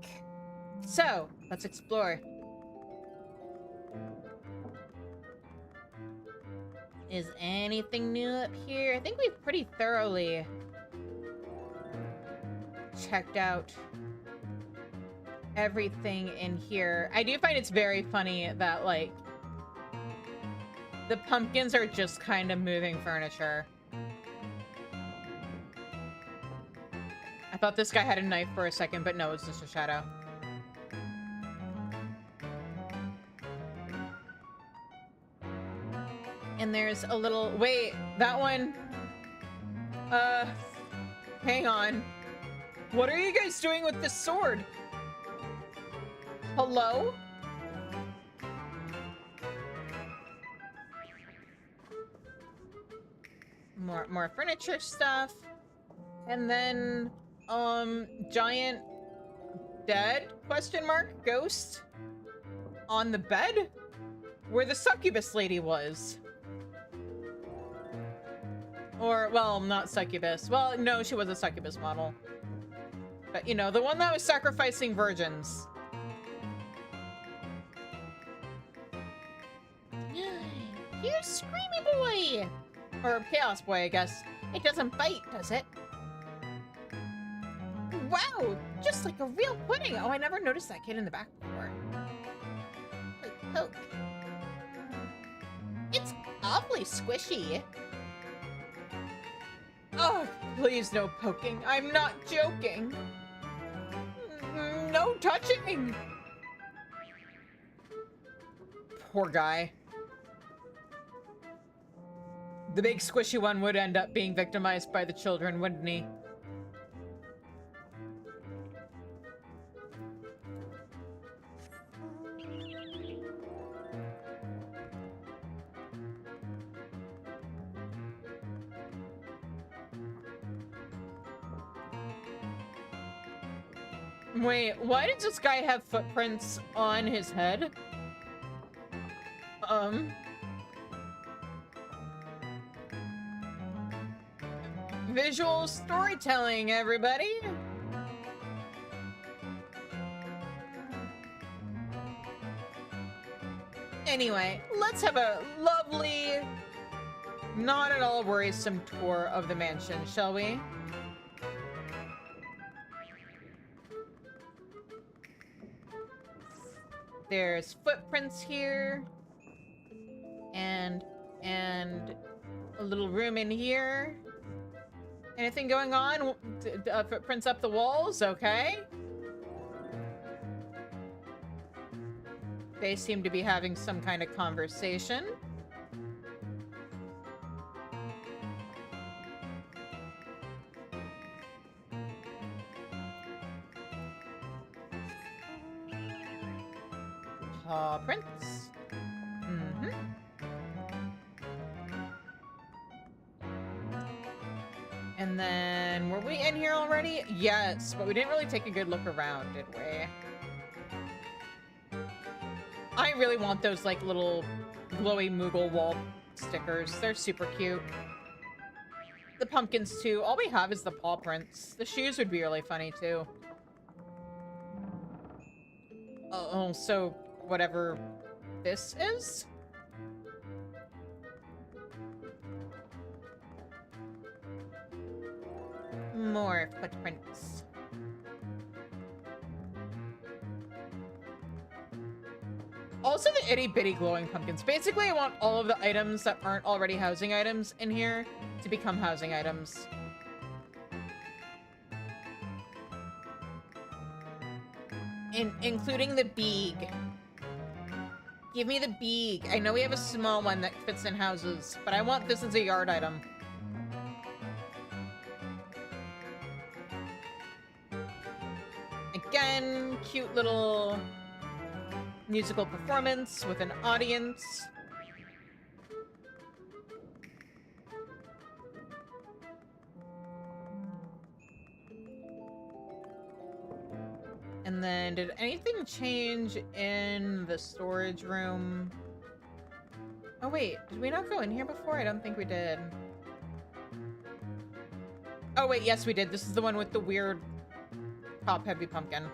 So, let's explore. Is anything new up here? I think we've pretty thoroughly checked out everything in here. I do find it's very funny that, like, the pumpkins are just kind of moving furniture. I thought this guy had a knife for a second, but no, it's just a shadow. And there's a little... Wait, that one... Hang on. What are you guys doing with this sword? Hello? More furniture stuff. And then, giant dead, question mark, ghost on the bed where the succubus lady was. Or, well, not succubus. Well, no, she was a succubus model. But, you know, the one that was sacrificing virgins. Here's Screamy Boy! Or Chaos Boy, I guess. It doesn't bite, does it? Wow! Just like a real pudding! Oh, I never noticed that kid in the back before. Like, poke. It's awfully squishy. Oh, please no poking. I'm not joking. No touching! Poor guy. The big squishy one would end up being victimized by the children, wouldn't he? Wait, why does this guy have footprints on his head? Visual storytelling, everybody! Anyway, let's have a lovely, not at all worrisome tour of the mansion, shall we? There's footprints here. And a little room in here. Anything going on? Footprints up the walls? Okay. They seem to be having some kind of conversation. Paw prints. Mm-hmm. And then, were we in here already? Yes, but we didn't really take a good look around, did we? I really want those, like, little glowy Moogle wall stickers. They're super cute. The pumpkins, too. All we have is the paw prints. The shoes would be really funny, too. Oh, so whatever this is? More footprints. Also the itty-bitty glowing pumpkins. Basically, I want all of the items that aren't already housing items in here to become housing items. Including the beag. Give me the beag. I know we have a small one that fits in houses, but I want this as a yard item. Again, cute little musical performance with an audience. And then, did anything change in the storage room? Oh wait, did we not go in here before? I don't think we did. Oh wait, yes we did. This is the one with the weird top-heavy pumpkin.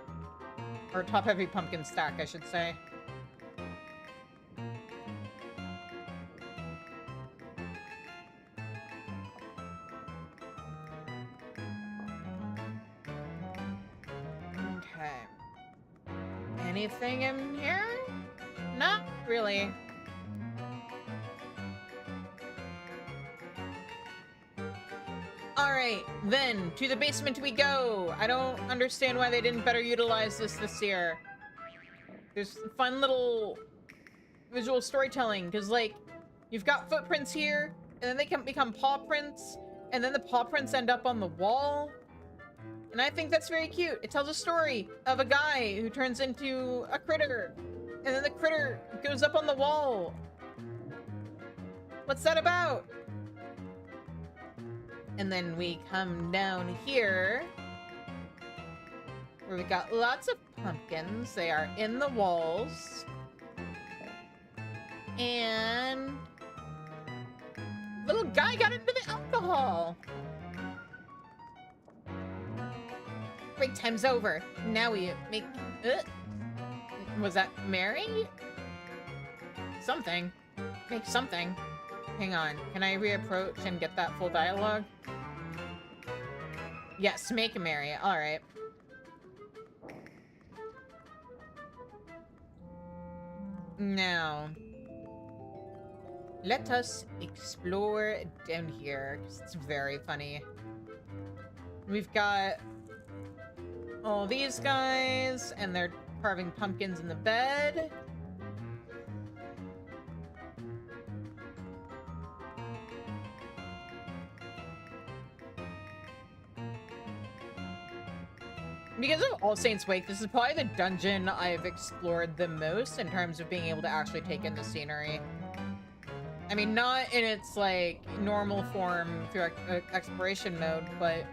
Or top-heavy pumpkin stack, I should say. Okay. Anything in here? Not really. Alright, then, to the basement we go! I don't understand why they didn't better utilize this year. There's fun little visual storytelling, because, like, you've got footprints here, and then they can become paw prints, and then the paw prints end up on the wall. And I think that's very cute. It tells a story of a guy who turns into a critter, and then the critter goes up on the wall. What's that about? And then we come down here, where we got lots of pumpkins. They are in the walls. And little guy got into the alcohol. Break time's over. Now we make... was that Mary? Something. Make something. Hang on. Can I reapproach and get that full dialogue? Yes, make Mary. Alright. Now, let us explore down here, because it's very funny. We've got all these guys, and they're carving pumpkins in the bed. Because of All Saints Wake, this is probably the dungeon I've explored the most in terms of being able to actually take in the scenery. I mean, not in its, like, normal form through exploration mode, but...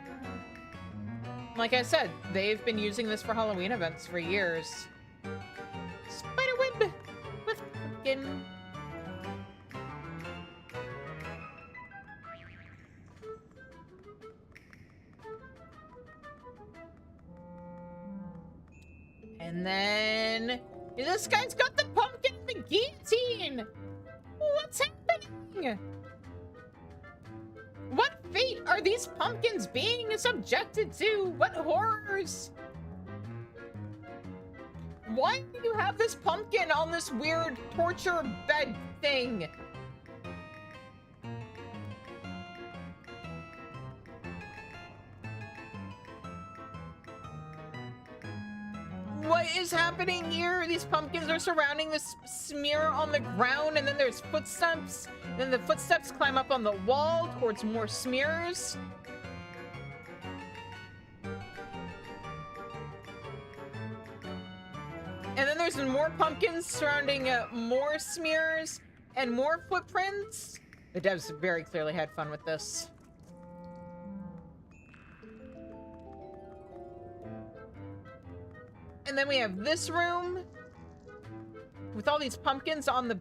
like I said, they've been using this for Halloween events for years. Spiderweb with pumpkin. And then this guy's got the pumpkin and the guillotine. What's happening? What fate are these pumpkins being subjected to? What horrors? Why do you have this pumpkin on this weird torture bed thing? What is happening here? These pumpkins are surrounding this smear on the ground, and then there's footsteps. Then the footsteps climb up on the wall towards more smears. And then there's more pumpkins surrounding more smears and more footprints. The devs very clearly had fun with this. And then we have this room with all these pumpkins on the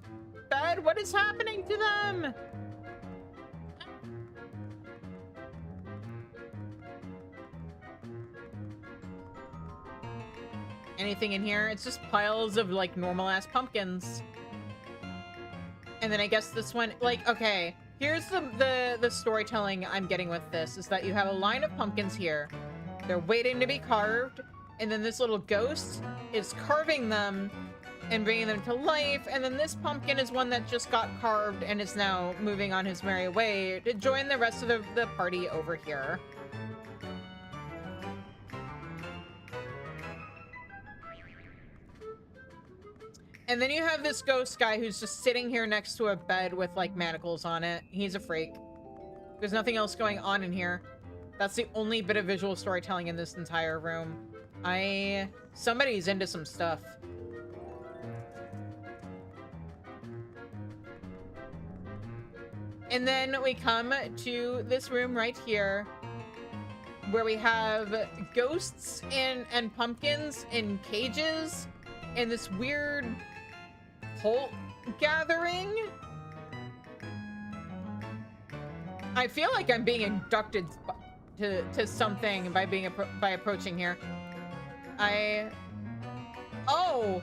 bed. What is happening to them? Anything in here? It's just piles of, like, normal-ass pumpkins. And then I guess this one, like, okay, here's the storytelling I'm getting with this, is that you have a line of pumpkins here. They're waiting to be carved. And then this little ghost is carving them and bringing them to life. And then this pumpkin is one that just got carved and is now moving on his merry way to join the rest of the party over here. And then you have this ghost guy who's just sitting here next to a bed with, like, manacles on it. He's a freak. There's nothing else going on in here. That's the only bit of visual storytelling in this entire room. Somebody's into some stuff. And then we come to this room right here, where we have ghosts and pumpkins in cages, and this weird cult gathering. I feel like I'm being inducted to something by approaching here. Oh!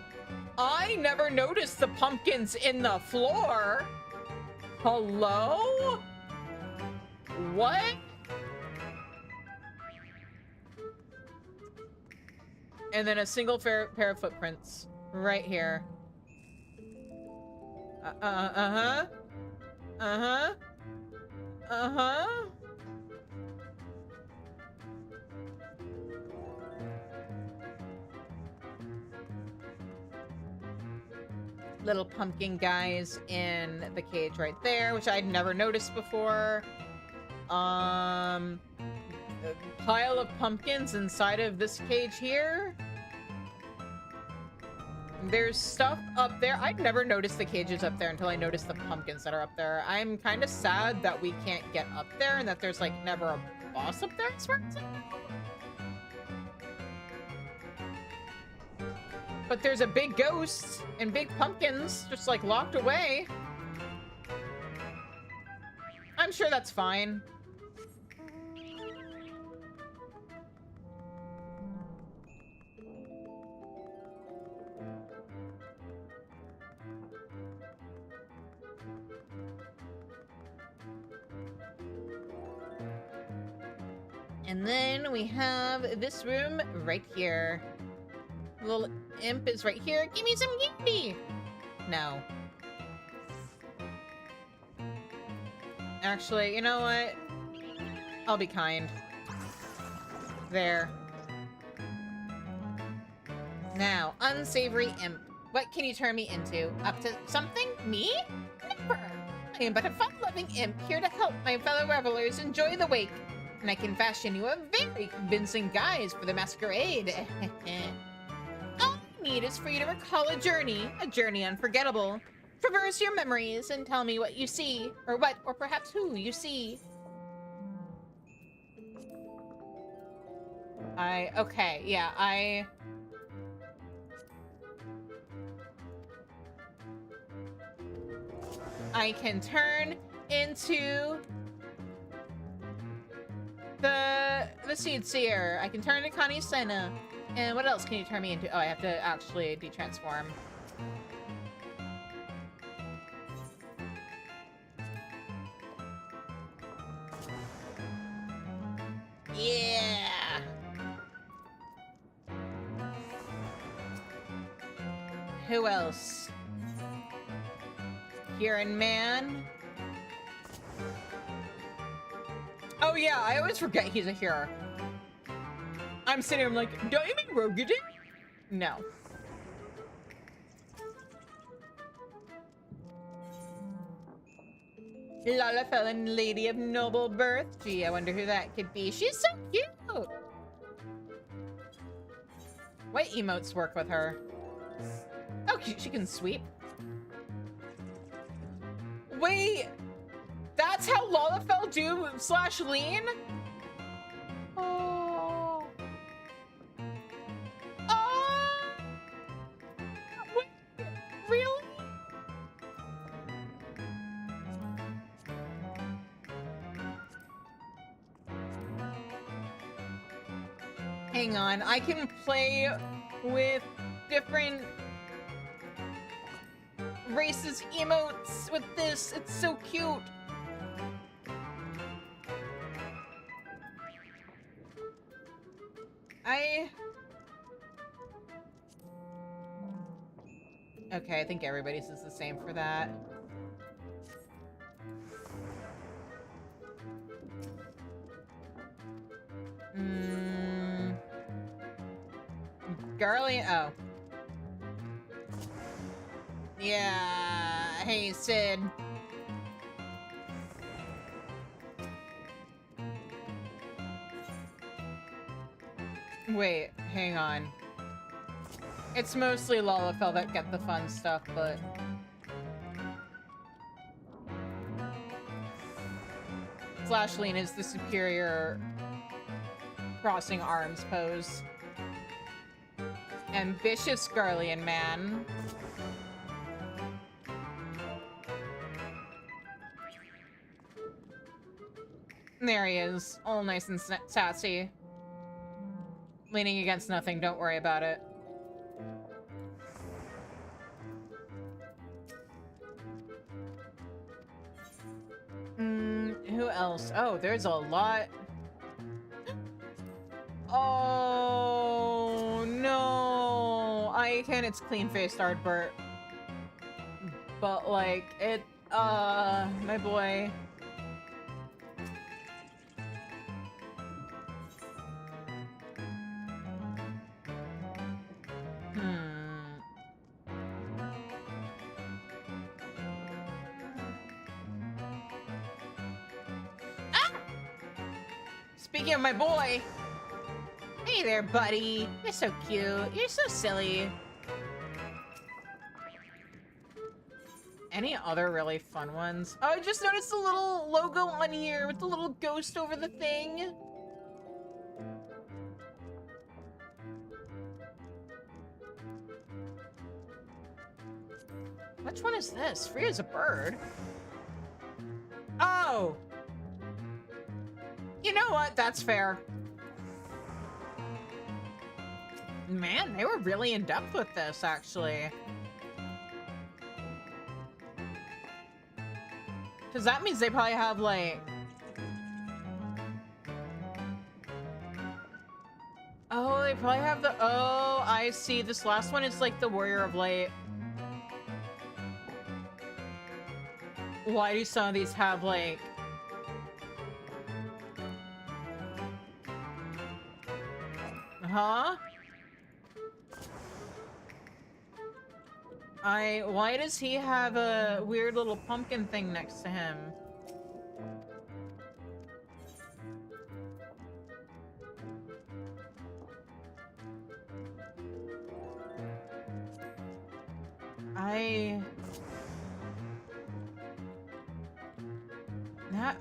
I never noticed the pumpkins in the floor! Hello? What? And then a single pair of footprints right here. Uh-huh. Uh-huh. Uh-huh. Little pumpkin guys in the cage right there, which I'd never noticed before. A pile of pumpkins inside of this cage here. There's stuff up there. I'd never noticed the cages up there until I noticed the pumpkins that are up there. I'm kind of sad that we can't get up there and that there's like never a boss up there as far as I know. But there's a big ghost and big pumpkins just like locked away. I'm sure that's fine. And then we have this room right here. Little imp is right here. Give me some candy! No. Actually, you know what? I'll be kind. There. Now, unsavory imp. What can you turn me into? Up to something? Me? Never! I am but a fun-loving imp here to help my fellow revelers enjoy the wake. And I can fashion you a very convincing guise for the masquerade. All I need is for you to recall a journey unforgettable. Traverse your memories and tell me what you see, or what, or perhaps who you see. Okay, yeah, I can turn into the Seed Seer. I can turn into Connie Senna. And what else can you turn me into? Oh, I have to actually de-transform. Yeah! Who else? Kieran Man. Oh yeah, I always forget he's a hero. I'm sitting here, I'm like, don't you mean Rogadin? No. Lalafell, lady of noble birth. Gee, I wonder who that could be. She's so cute! What emotes work with her? Oh, she can sweep. Wait! That's how Lalafell do / lean? Oh. Oh. Wait, really? Hang on, I can play with different races emotes with this. It's so cute. Okay, I think everybody's is the same for that. Garly, oh. Yeah, hey, Sid. Wait, hang on. It's mostly Lalafell that get the fun stuff, but... / lean is the superior crossing arms pose. Ambitious Garlean man. There he is, all nice and sassy. Leaning against nothing, don't worry about it. Who else? Oh, there's a lot. Oh, no. I can, it's clean-faced Ardbert. But, like, my boy. Ah! Speaking of my boy. Hey there, buddy. You're so cute. You're so silly. Any other really fun ones? Oh, I just noticed the little logo on here with the little ghost over the thing. Which one is this? Free as a bird. Oh. You know what? That's fair. Man, they were really in depth with this, actually. Because that means they probably have, like... Oh, they probably have the... Oh, I see. This last one is, like, the Warrior of Light. Why do some of these have, like... Huh? Why does he have a weird little pumpkin thing next to him?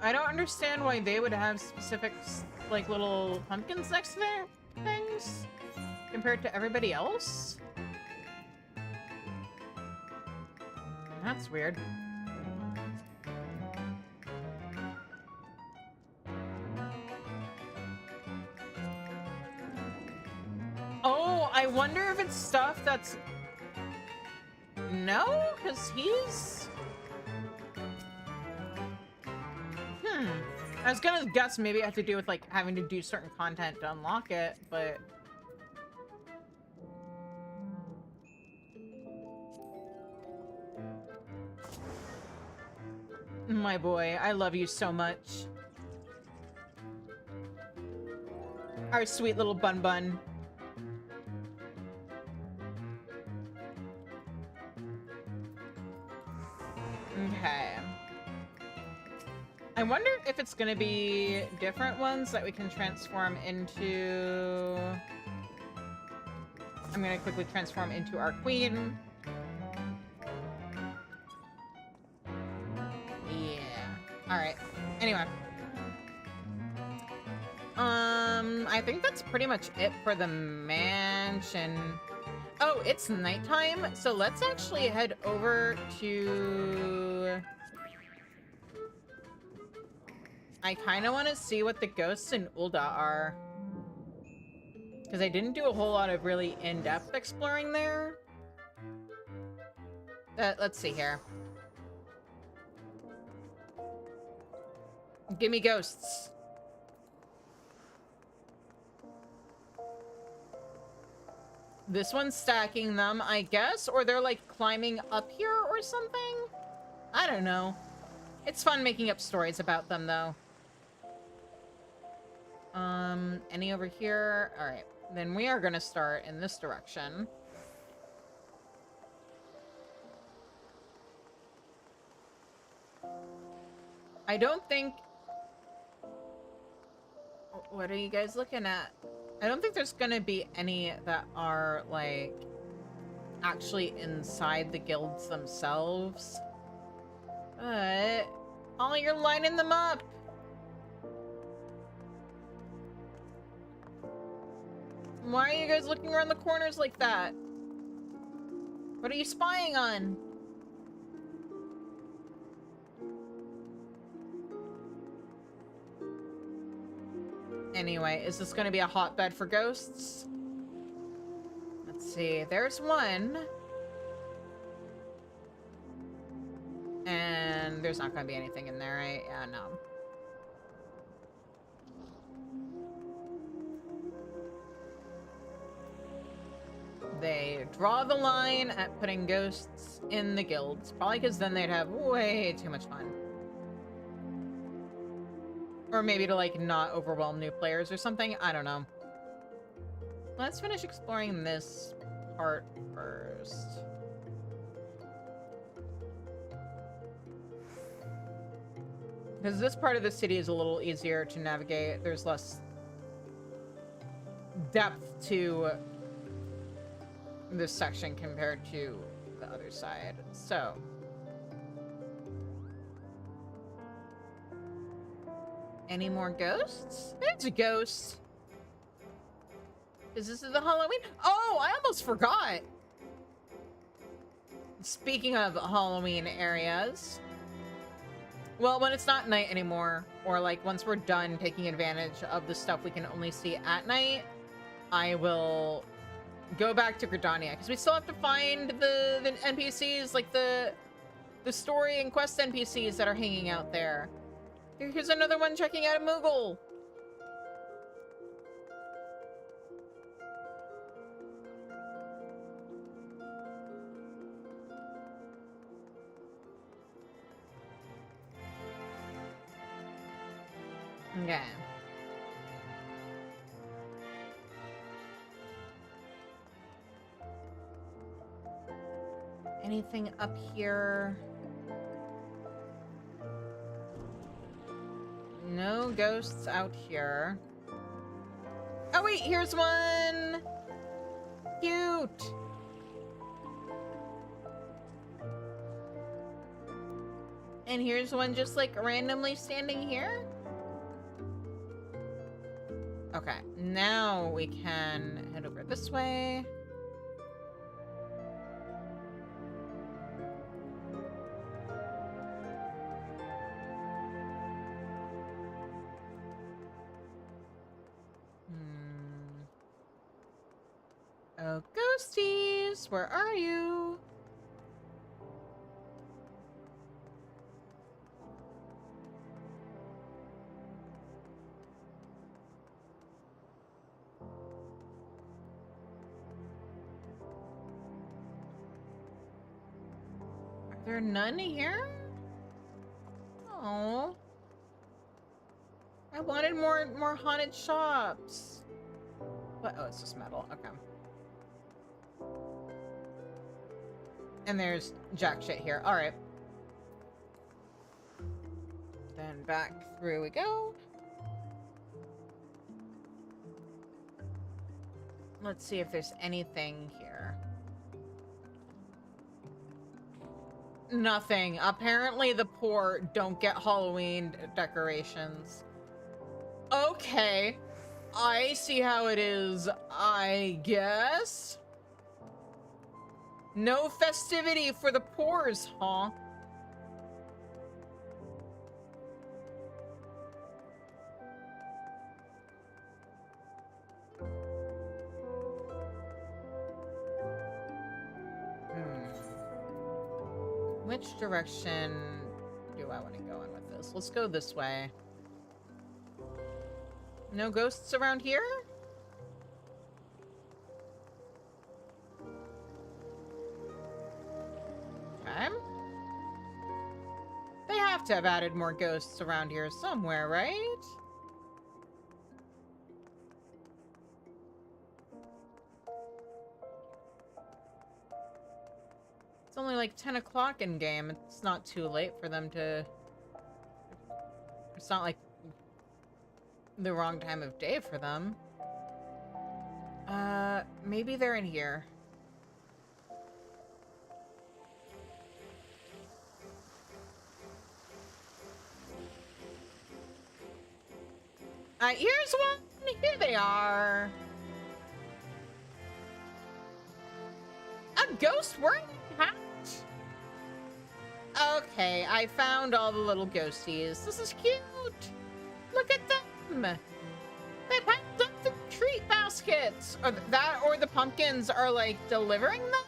I don't understand why they would have specific, like, little pumpkins next to their things compared to everybody else. That's weird. Oh, I wonder if it's stuff that's... No? Because he's... I was gonna guess maybe it had to do with, like, having to do certain content to unlock it, but... My boy, I love you so much. Our sweet little Bun Bun. Okay. I wonder if it's gonna be different ones that we can transform into... I'm gonna quickly transform into our queen. Yeah. Alright. Anyway. I think that's pretty much it for the mansion. Oh, it's nighttime, so let's actually head over to... I kind of want to see what the ghosts in Ulda are. Because I didn't do a whole lot of really in-depth exploring there. Let's see here. Give me ghosts. This one's stacking them, I guess? Or they're, like, climbing up here or something? I don't know. It's fun making up stories about them, though. Any over here? Alright. Then we are gonna start in this direction. I don't think... What are you guys looking at? I don't think there's gonna be any that are, like, actually inside the guilds themselves. But... Oh, you're lining them up! Why are you guys looking around the corners like that? What are you spying on? Anyway, is this going to be a hotbed for ghosts? Let's see. There's one. And there's not going to be anything in there, right? Yeah, no. They draw the line at putting ghosts in the guilds. Probably because then they'd have way too much fun. Or maybe to, like, not overwhelm new players or something. I don't know. Let's finish exploring this part first. Because this part of the city is a little easier to navigate. There's less depth to this section compared to the other side. So, any more ghosts? There's a ghost. Is this the Halloween? Oh, I almost forgot. Speaking of Halloween areas, well, when it's not night anymore, or like once we're done taking advantage of the stuff we can only see at night, I will go back to Gridania, because we still have to find the NPCs, like the story and quest NPCs that are hanging out there. Here's another one checking out a Moogle. Okay. Anything up here? No ghosts out here. Oh wait, here's one! Cute! And here's one just like randomly standing here? Okay, now we can head over this way. Oh, ghosties, where are you? Are there none here? Oh, I wanted more haunted shops. What? Oh, it's just metal. Okay. And there's jack shit here. All right. Then back through we go. Let's see if there's anything here. Nothing. Apparently the poor don't get Halloween decorations. Okay. I see how it is, I guess. No festivity for the poors, huh? Which direction do I want to go in with this? Let's go this way. No ghosts around here? Okay. They have to have added more ghosts around here somewhere, right? It's only like 10 o'clock in game. It's not too late for them to... It's not like the wrong time of day for them. Maybe they're in here. Here's one! Here they are! A ghost wearing a hat? Okay, I found all the little ghosties. This is cute! Look at them! They packed up the treat baskets! Or that, or the pumpkins are, like, delivering them?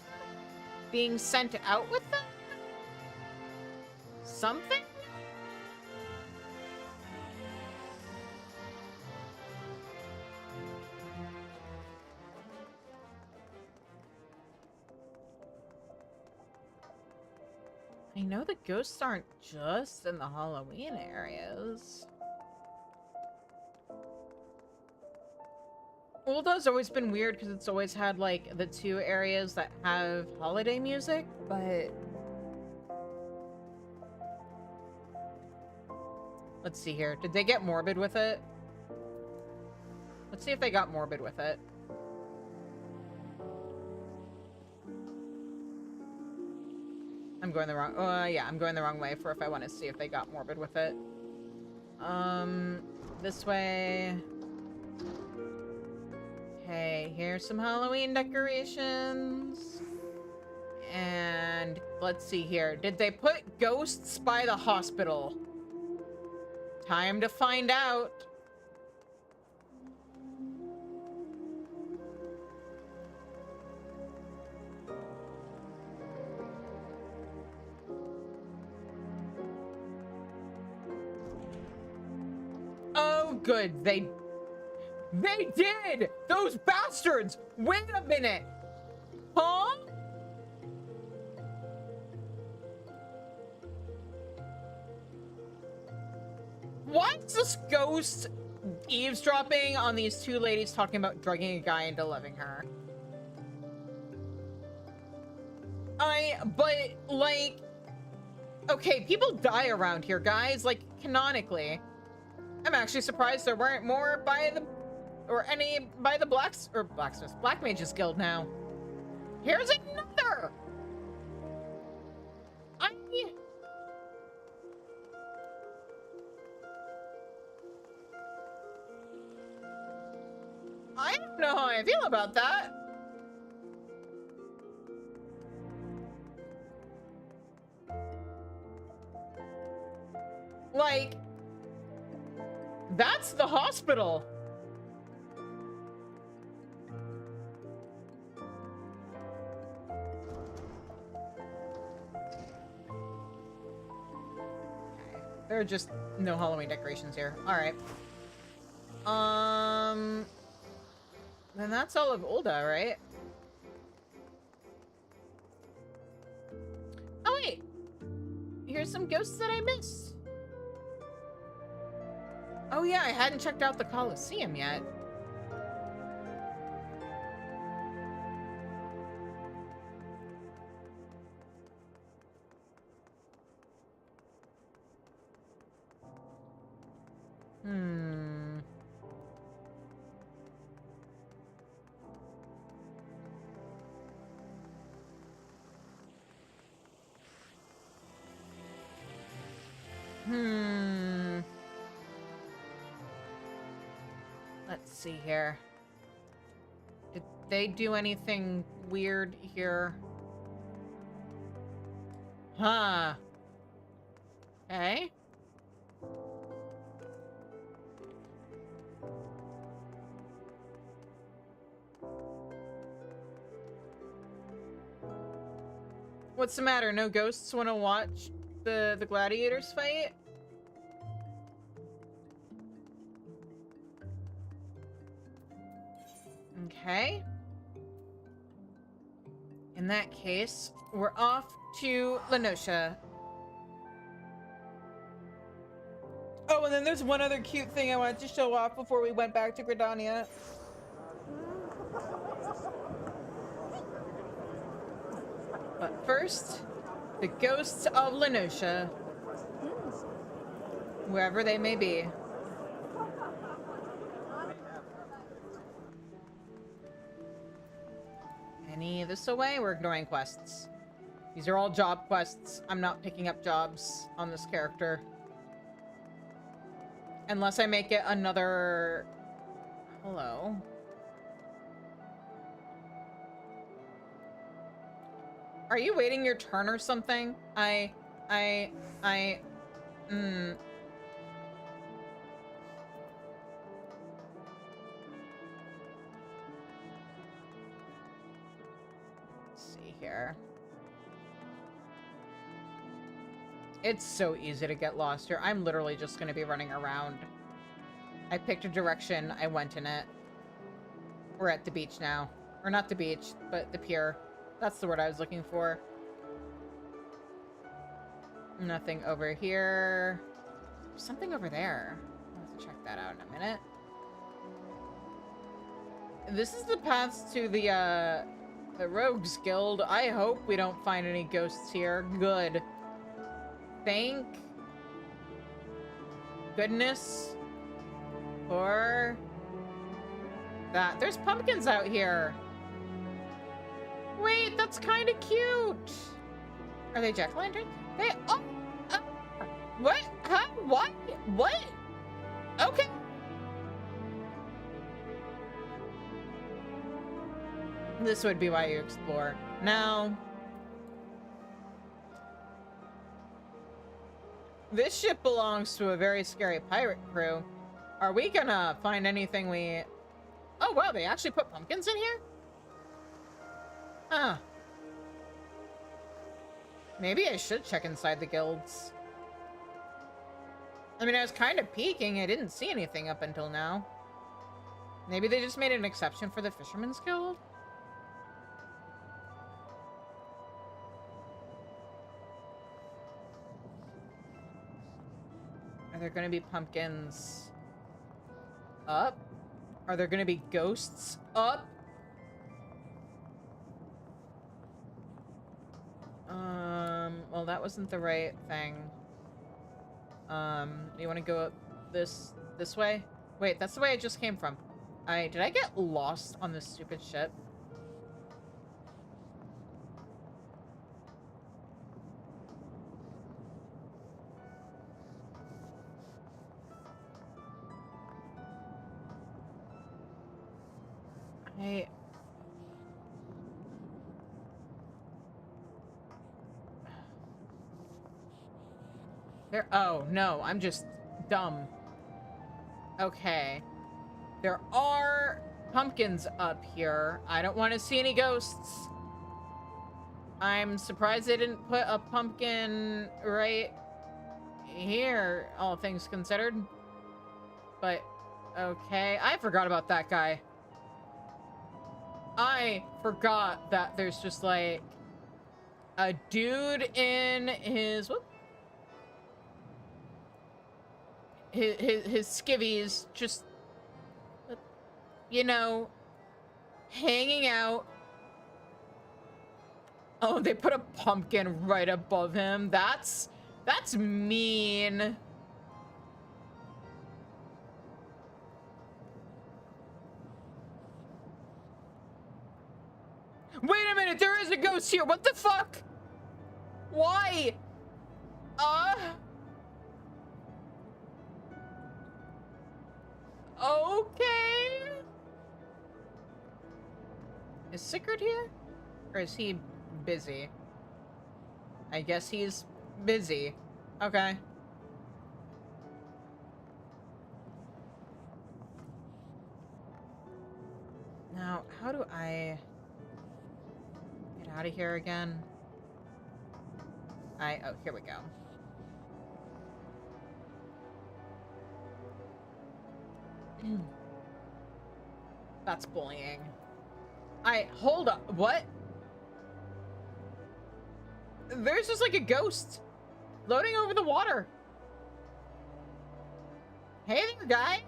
Being sent out with them? Something? I know the ghosts aren't just in the Halloween areas. Ulda's always been weird because it's always had, like, the two areas that have holiday music, but... Let's see here. Did they get morbid with it? Let's see if they got morbid with it. I'm going the wrong... yeah, I'm going the wrong way for if I want to see if they got morbid with it. This way... Okay, here's some Halloween decorations. And let's see here. Did they put ghosts by the hospital? Time to find out. Oh, good. They did! Those bastards! Wait a minute! Huh? What's this ghost eavesdropping on these two ladies talking about drugging a guy into loving her? But, like... Okay, people die around here, guys. Like, canonically. I'm actually surprised there weren't more by the... Or any by the Black Mages Guild now. Here's another! I don't know how I feel about that. Like, that's the hospital. There are just no Halloween decorations here. Alright. Then that's all of Ulda, right? Oh, wait. Here's some ghosts that I missed. Oh, yeah, I hadn't checked out the Colosseum yet. Let's see here. Did they do anything weird here? Huh. Okay. What's the matter? No ghosts want to watch the gladiators fight? Okay. In that case, we're off to Lenosha. Oh, and then there's one other cute thing I wanted to show off before we went back to Gridania. But first, the ghosts of Lenosha. Wherever they may be. Any this away? We're ignoring quests. These are all job quests. I'm not picking up jobs on this character. Unless I make it another... Hello? Are you waiting your turn or something? here? It's so easy to get lost here. I'm literally just gonna be running around. I picked a direction, I went in it. We're at the beach now. Or not the beach, but the pier. That's the word I was looking for. Nothing over here. Something over there. I'll have to check that out in a minute. This is the path to the Rogues Guild. I hope we don't find any ghosts here. Good. Thank goodness for that. There's pumpkins out here. Wait, that's kind of cute. Are they jack-o'-lanterns? They, oh, what? Huh? What? What? Okay. This would be why you explore. Now, this ship belongs to a very scary pirate crew. Are we gonna find anything we... Oh, wow, they actually put pumpkins in here? Huh. Maybe I should check inside the guilds. I mean, I was kind of peeking. I didn't see anything up until now. Maybe they just made an exception for the Fisherman's Guild? Are there going to be pumpkins up? Are there going to be ghosts up? Well, that wasn't the right thing. You want to go up this way? Wait, that's the way I just came from. Did I get lost on this stupid ship? Oh, no, I'm just dumb. Okay. There are pumpkins up here. I don't want to see any ghosts. I'm surprised they didn't put a pumpkin right here, all things considered. But, okay. I forgot about that guy. I forgot that there's just, like, a dude in his... Whoop. His skivvies just, you know, hanging out. Oh, they put a pumpkin right above him. That's mean. Wait a minute, there is a ghost here. What the fuck? Why? Okay. Is Sigurd here? Or is he busy? I guess he's busy. Okay. Now, how do I get out of here again? Oh, here we go. That's bullying. Hold up. What? There's just like a ghost floating over the water. Hey there, guy.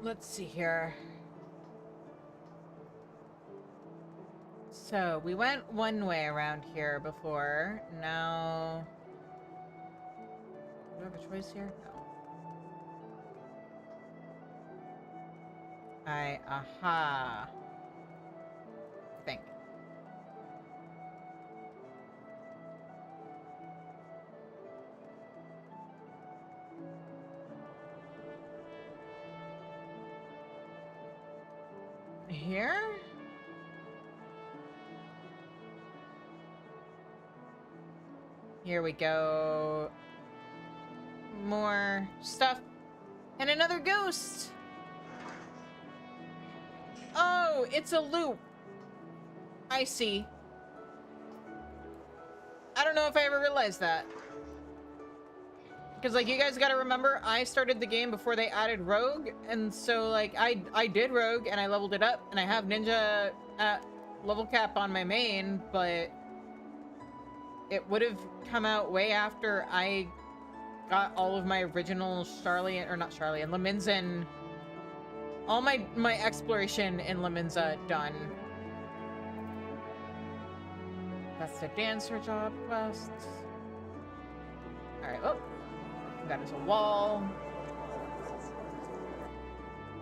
Let's see here. So, we went one way around here before. Now... Do I have a choice here? No. Aha. Think. here? Here we go. More stuff. And another ghost! Oh, it's a loop. I see. I don't know if I ever realized that. Because, like, you guys gotta remember, I started the game before they added Rogue, and so, like, I did Rogue, and I leveled it up, and I have Ninja at level cap on my main, but it would have come out way after I got all of my original Charlian, or not Charlian, Leminza, all my exploration in Leminza done. That's the dancer job quest. Alright, oh. That is a wall.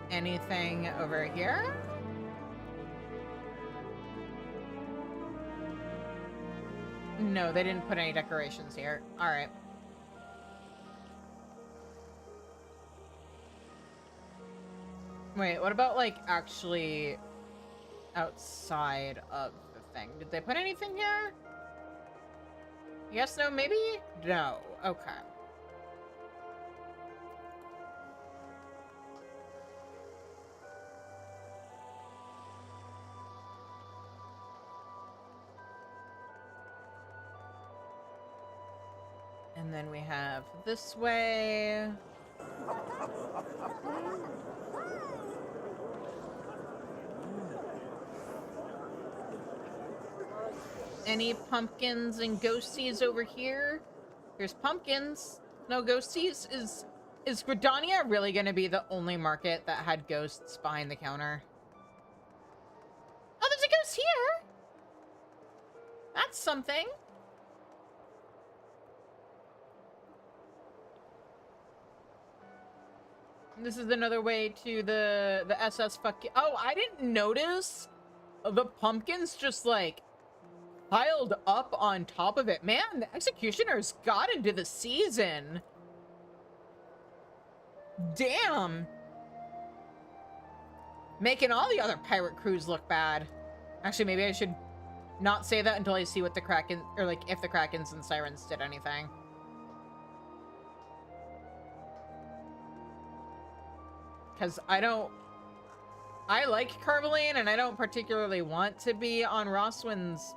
Anything over here? No, they didn't put any decorations here. Alright. Wait, what about, like, actually outside of the thing? Did they put anything here? Yes, no, maybe? No. Okay. And then we have this way. Any pumpkins and ghosties over here? Here's pumpkins. No ghosties. Is Gridania really going to be the only market that had ghosts behind the counter? Oh, there's a ghost here! That's something. This is another way to the SS fuck. Oh, I didn't notice the pumpkins just like piled up on top of it. Man, the executioners got into the season. Damn. Making all the other pirate crews look bad. Actually, maybe I should not say that until I see what the Kraken, or like if the Krakens and Sirens did anything. Because I like Carveline, and I don't particularly want to be on Roswin's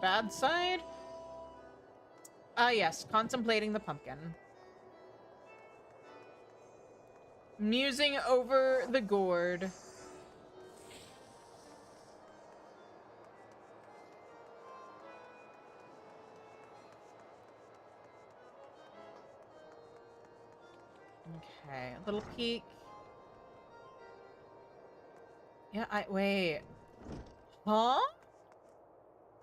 bad side. Yes, contemplating the pumpkin. Musing over the gourd. Okay, a little peek. Yeah, wait. Huh?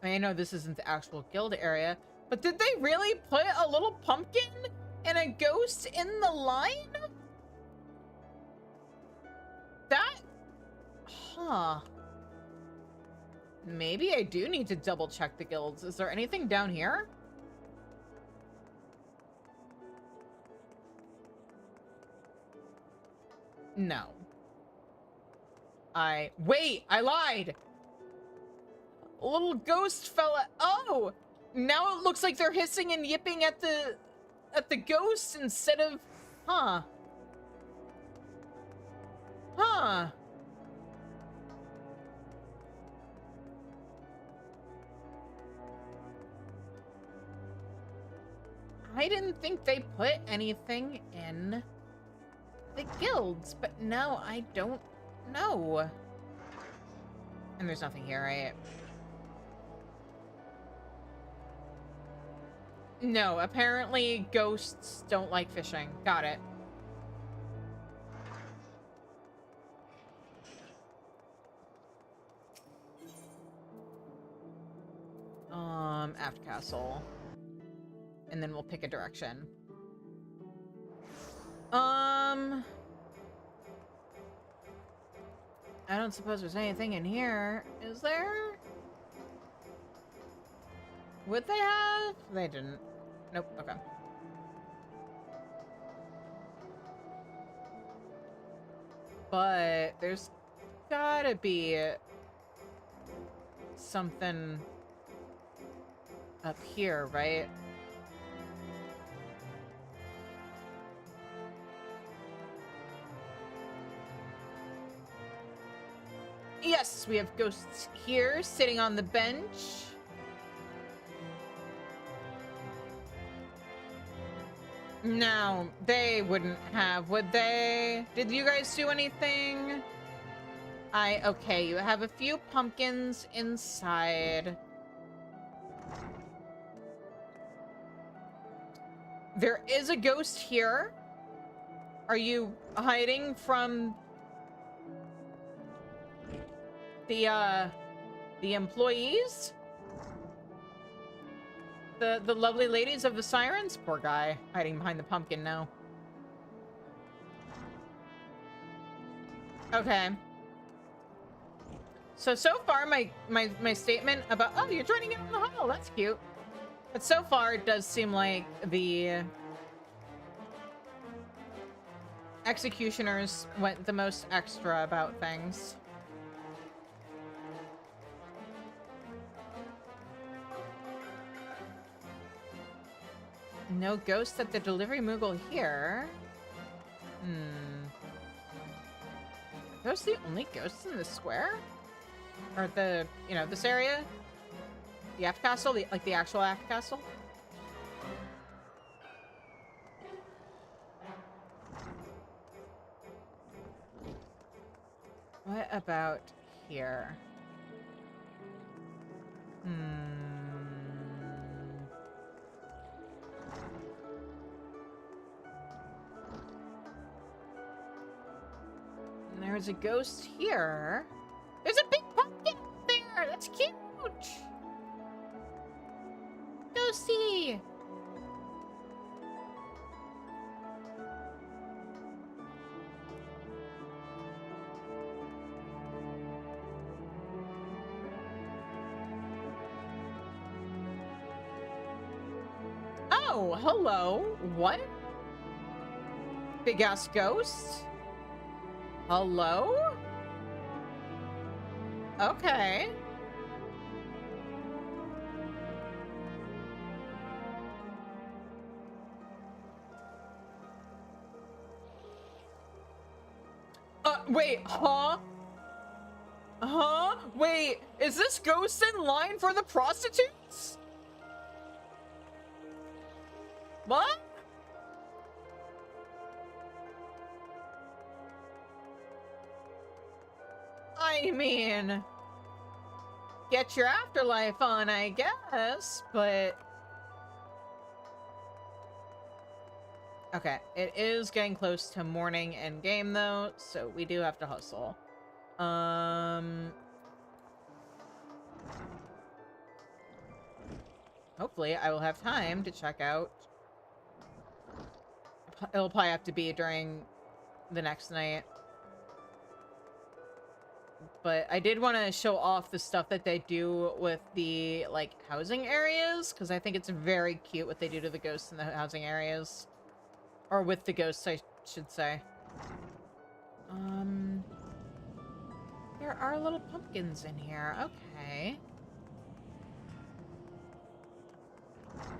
I know this isn't the actual guild area, but did they really put a little pumpkin and a ghost in the line? That... Huh. Maybe I do need to double check the guilds. Is there anything down here? No. Wait, I lied! A little ghost fella. Oh! Now it looks like they're hissing and yipping at the ghost instead of... Huh. Huh. I didn't think they put anything in the guilds, but now I don't know. And there's nothing here, right? No, apparently ghosts don't like fishing. Got it. Aft Castle. And then we'll pick a direction. I don't suppose there's anything in here. Is there? Would they have? They didn't. Nope, okay. But there's gotta be something up here, right? Yes, we have ghosts here sitting on the bench. No, they wouldn't have, would they? Did you guys do anything? Okay, you have a few pumpkins inside. There is a ghost here. Are you hiding from the employees? The lovely ladies of the sirens? Poor guy, hiding behind the pumpkin now. Okay. So far, my statement about, oh, you're joining in on the huddle, that's cute. But so far, it does seem like the executioners went the most extra about things. No ghosts at the delivery moogle here. Are those the only ghosts in the square? Or the, you know, this area? The F castle? Like the actual F castle? What about here? There's a ghost here. There's a big pumpkin up there! That's cute! Ghosty! Oh, hello. What? Big ass ghost? Hello? Okay. Wait, huh? Huh? Wait, is this ghost in line for the prostitutes? What? I mean, get your afterlife on, I guess, but... Okay, it is getting close to morning end game, though, so we do have to hustle. Hopefully, I will have time to check out. It'll probably have to be during the next night. But I did want to show off the stuff that they do with the, like, housing areas, because I think it's very cute what they do to the ghosts in the housing areas. Or with the ghosts, I should say. There are little pumpkins in here. Okay.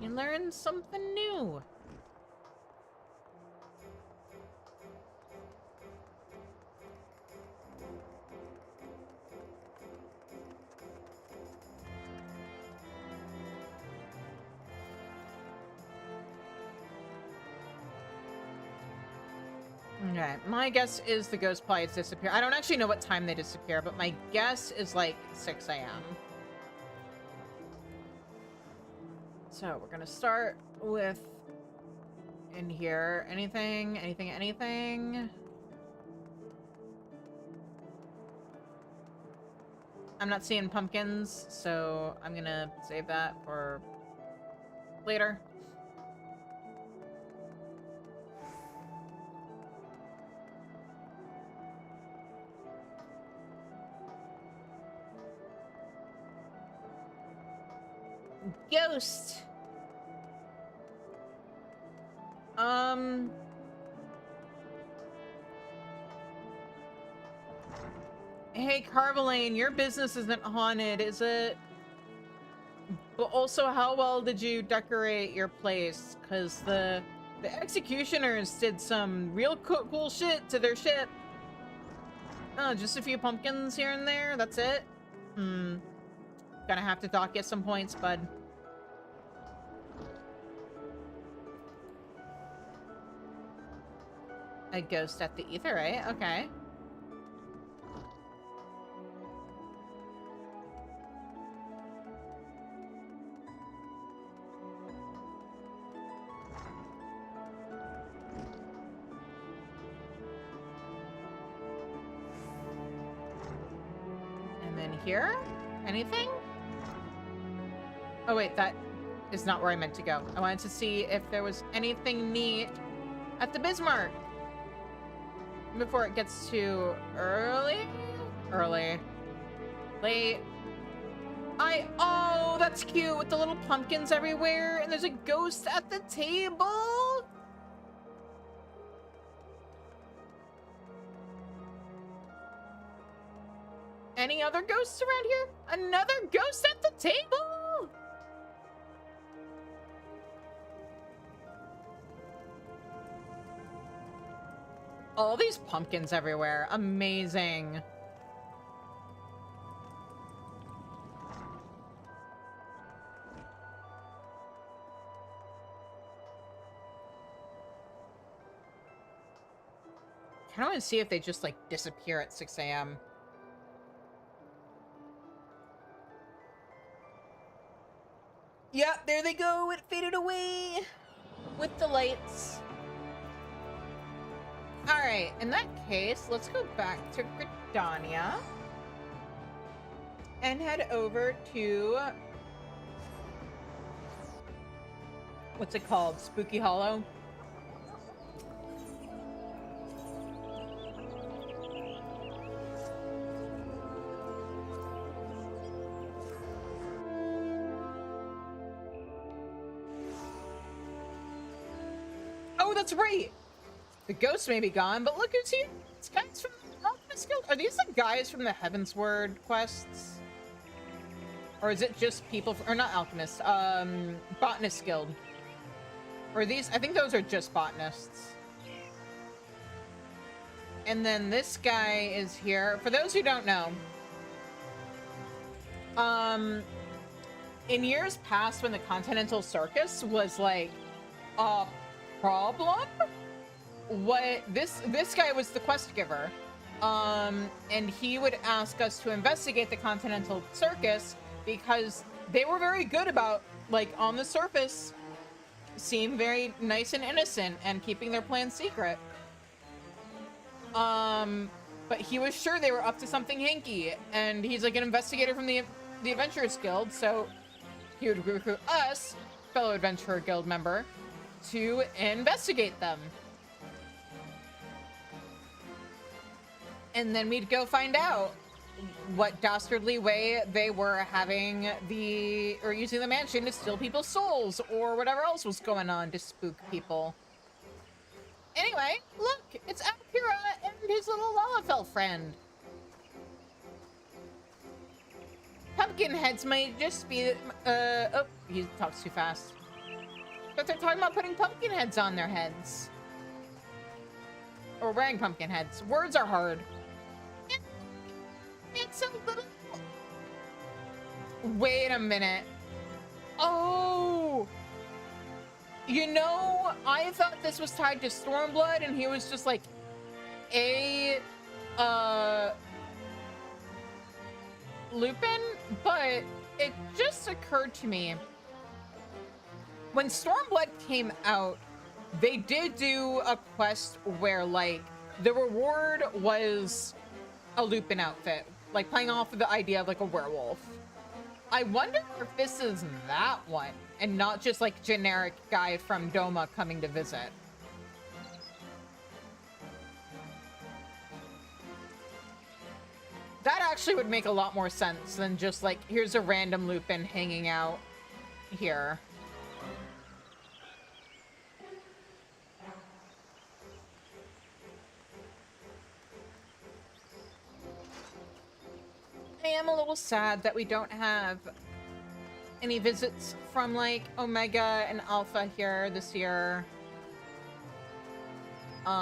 You learn something new. Okay, my guess is the ghost probably disappear. I don't actually know what time they disappear, but my guess is like 6 a.m. So we're gonna start with in here. Anything? I'm not seeing pumpkins, so I'm gonna save that for later. Ghost. Hey, Carvalane, your business isn't haunted, is it? But also, how well did you decorate your place? Because the executioners did some real cool shit to their ship. Oh, just a few pumpkins here and there? That's it? Hmm. Gonna have to dock you some points, bud. A ghost at the ether, right? Okay. And then here? Anything? Oh wait, that is not where I meant to go. I wanted to see if there was anything neat at the Bismarck before it gets too early. Late. Oh, that's cute with the little pumpkins everywhere, and there's a ghost at the table. Any other ghosts around here? Another ghost at the table. All these pumpkins everywhere. Amazing. I kind of want to see if they just, like, disappear at 6 a.m. Yep, there they go. It faded away with the lights. All right, in that case, let's go back to Gridania and head over to... what's it called? Spooky Hollow? Oh, that's right! The ghosts may be gone, but look who's here! It's guys from the Alchemist Guild. Are these the guys from the Heavensward quests? Or is it just people or not Alchemists, Botanist Guild? Or these, I think those are just botanists. And then this guy is here. For those who don't know, in years past when the Continental Circus was like a problem, this guy was the quest giver. And he would ask us to investigate the Continental Circus because they were very good about, like, on the surface, seem very nice and innocent and keeping their plans secret. But he was sure they were up to something hinky, and he's like an investigator from the Adventurers Guild, so he would recruit us, fellow Adventurer Guild member, to investigate them. And then we'd go find out what dastardly way they were having using the mansion to steal people's souls, or whatever else was going on to spook people. Anyway, look, it's Alpura and his little Lalafell friend. Pumpkinheads might just be, oh, he talks too fast. But they're talking about putting pumpkin heads on their heads. Or wearing pumpkin heads. Words are hard. It's a little... Wait a minute. Oh! You know, I thought this was tied to Stormblood, and he was just like a Lupin, but it just occurred to me when Stormblood came out, they did do a quest where, like, the reward was a Lupin outfit, like playing off of the idea of like a werewolf. I wonder if this is that one and not just like generic guy from Doma coming to visit. That actually would make a lot more sense than just like, here's a random Lupin hanging out here. I am a little sad that we don't have any visits from, like, Omega and Alpha here this year. There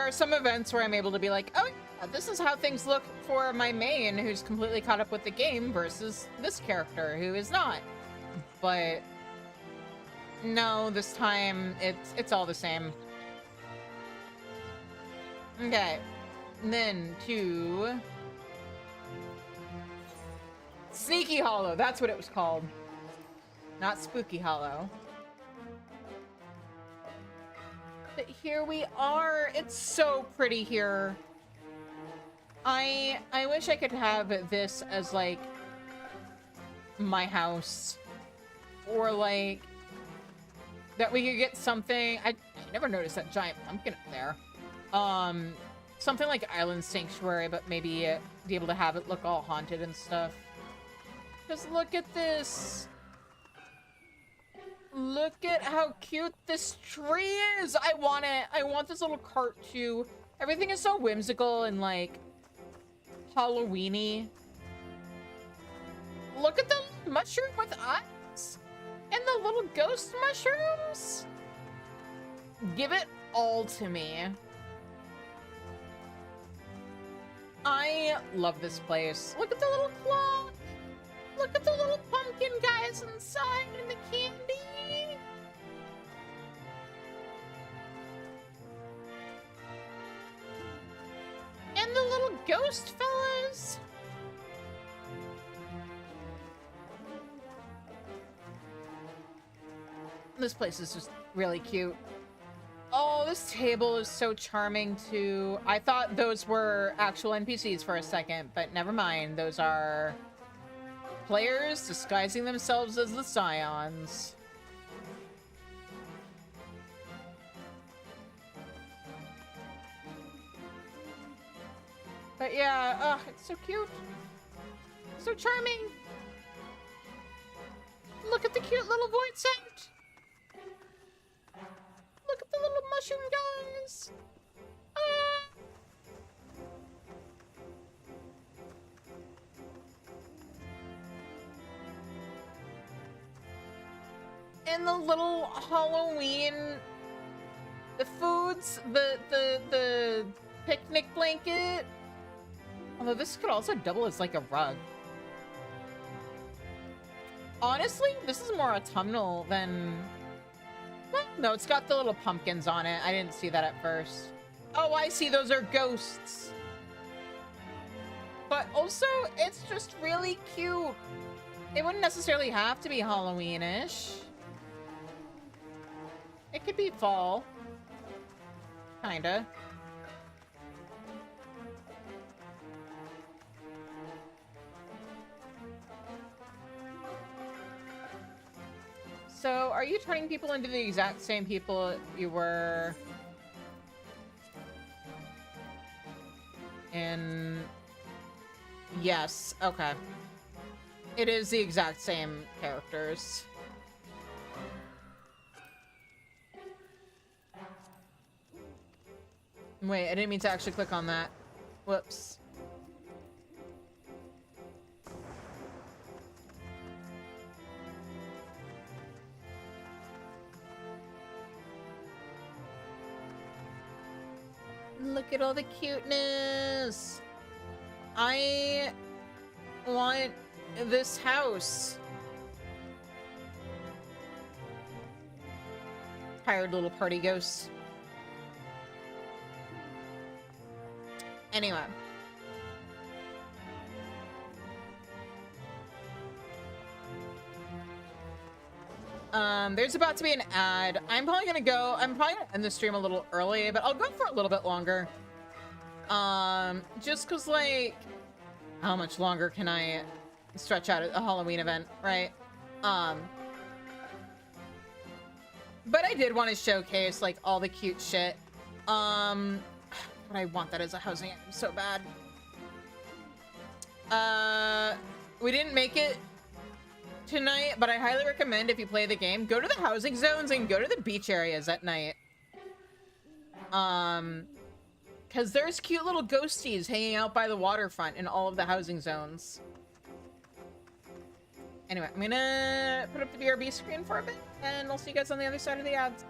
are some events where I'm able to be like, oh, yeah, this is how things look for my main who's completely caught up with the game versus this character who is not. But no, this time it's all the same. Okay. And then to Sneaky Hollow. That's what it was called. Not Spooky Hollow. But here we are. It's so pretty here. I wish I could have this as, like, my house. Or, like, that we could get something... I never noticed that giant pumpkin up there. Something like Island Sanctuary, but maybe be able to have it look all haunted and stuff. Just look at this. Look at how cute this tree is. I want it. I want this little cart too. Everything is so whimsical and, like, Halloween-y. Look at the mushroom with eyes. And the little ghost mushrooms. Give it all to me. I love this place. Look at the little clock. Look at the little pumpkin guys inside and the candy. And the little ghost fellas. This place is just really cute. Oh, this table is so charming too. I thought those were actual NPCs for a second, but never mind. Those are players disguising themselves as the Scions. But yeah, it's so cute. So charming. Look at the cute little void saint. Look at the little mushroom guys. And the little Halloween, the foods, the picnic blanket. Although this could also double as like a rug. Honestly, this is more autumnal than... Well, no, it's got the little pumpkins on it. I didn't see that at first. Oh, I see. Those are ghosts. But also, it's just really cute. It wouldn't necessarily have to be Halloween-ish. It could be fall. Kinda. So, are you turning people into the exact same people you were in... Yes, okay. It is the exact same characters. Wait, I didn't mean to actually click on that. Whoops. Look at all the cuteness. I want this house. Tired little party ghosts. Anyway. There's about to be an ad. I'm probably gonna end the stream a little early, but I'll go for a little bit longer. Just cause, like, how much longer can I stretch out a Halloween event, right? But I did want to showcase, like, all the cute shit. But I want that as a housing item so bad. We didn't make it tonight, but I highly recommend, if you play the game, go to the housing zones and go to the beach areas at night. Because there's cute little ghosties hanging out by the waterfront in all of the housing zones. Anyway, I'm gonna put up the BRB screen for a bit, and I'll see you guys on the other side of the ads.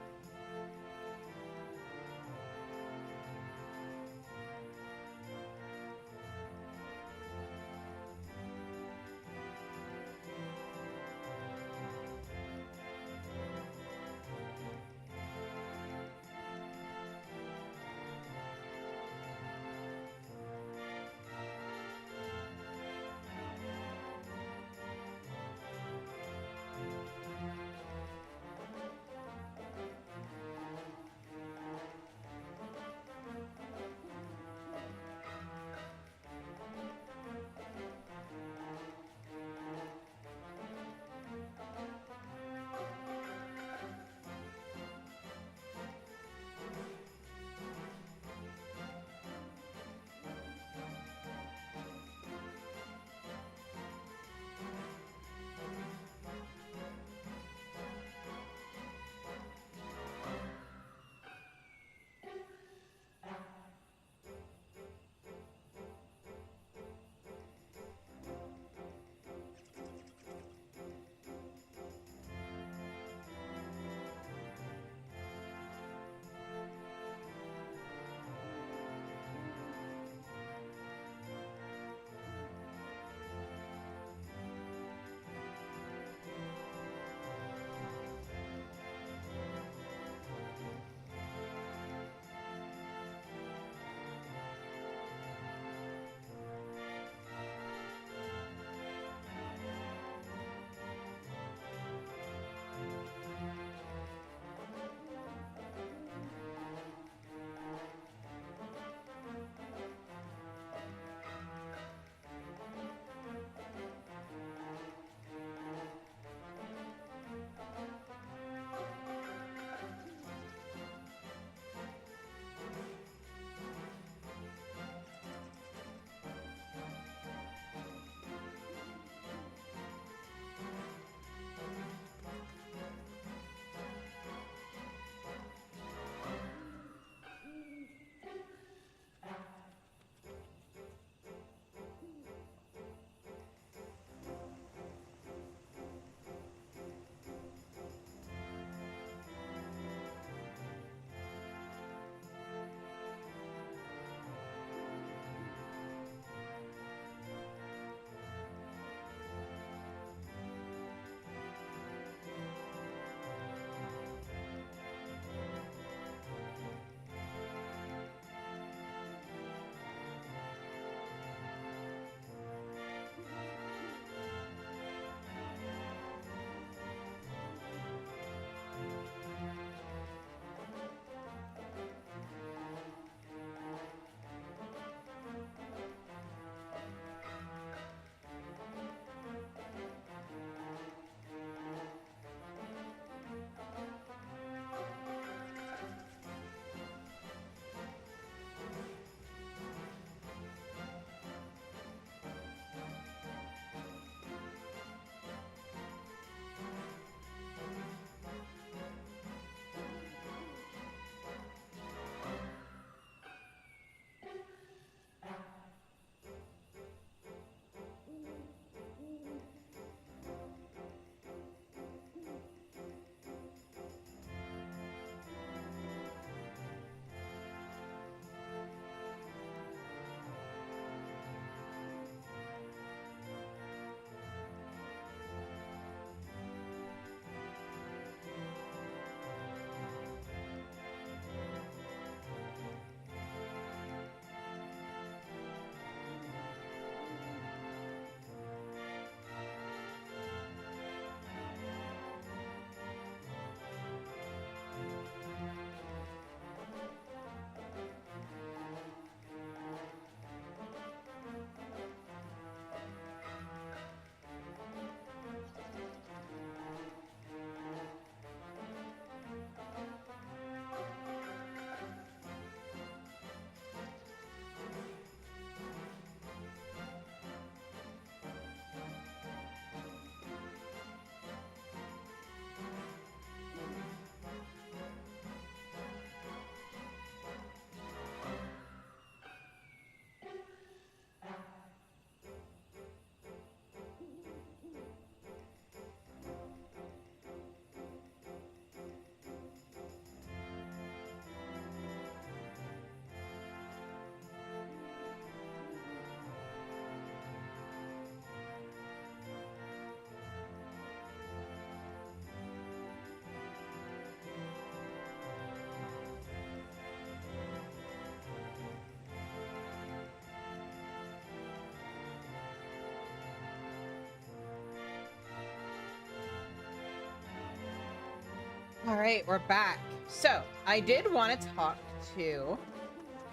All right, we're back. So, I did want to talk to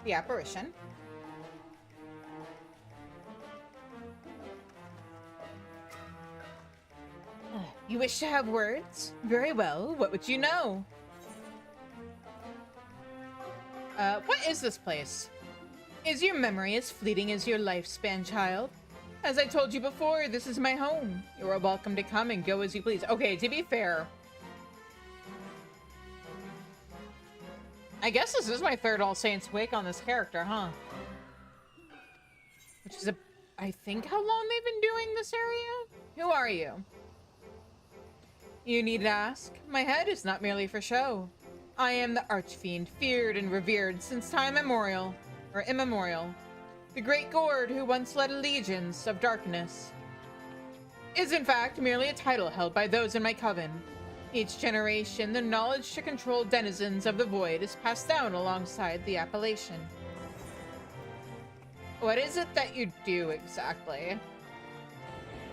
the apparition. You wish to have words? Very well. What would you know? What is this place? Is your memory as fleeting as your lifespan, child? As I told you before, this is my home. You are welcome to come and go as you please. Okay, to be fair, I guess this is my third All Saints Wake on this character, huh? Which is I think how long they've been doing this area? Who are you? You needn't ask. My head is not merely for show. I am the Archfiend, feared and revered since time immemorial. The great Gord who once led legions of darkness is in fact merely a title held by those in my coven. Each generation, the knowledge to control denizens of the void is passed down alongside the appellation. What is it that you do exactly?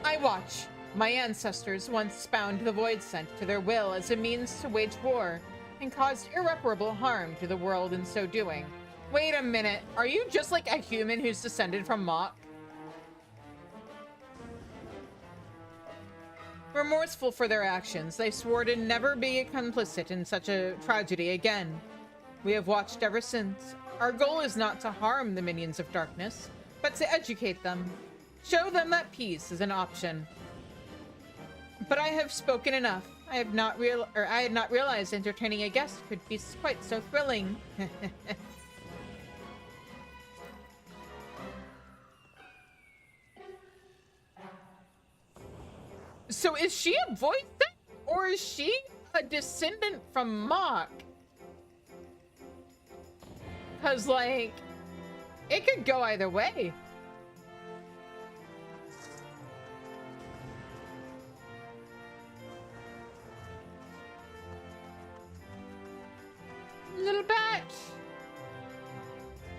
I watch. My ancestors once bound the void sent to their will as a means to wage war and caused irreparable harm to the world in so doing. Wait a minute, are you just like a human who's descended from Mach? Remorseful for their actions, they swore to never be complicit in such a tragedy again. We have watched ever since. Our goal is not to harm the minions of darkness, but to educate them. Show them that peace is an option. But I have spoken enough. I had not realized entertaining a guest could be quite so thrilling. So is she a void thing? Or is she a descendant from Mach? Because, like, it could go either way. Little bat!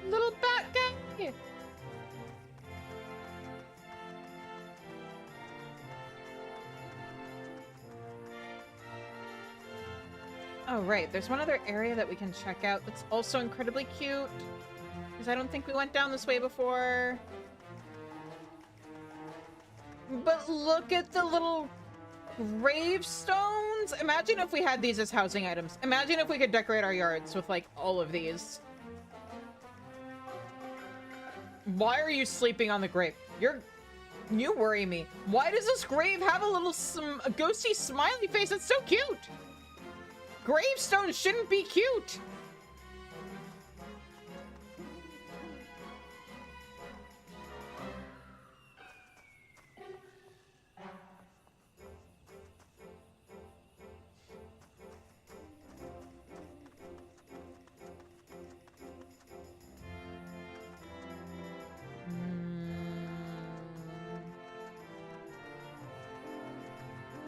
Little bat guy! Oh, right. There's one other area that we can check out that's also incredibly cute. Because I don't think we went down this way before. But look at the little gravestones. Imagine if we had these as housing items. Imagine if we could decorate our yards with, like, all of these. Why are you sleeping on the grave? You worry me. Why does this grave have a little a ghosty smiley face? It's so cute. Gravestones shouldn't be cute.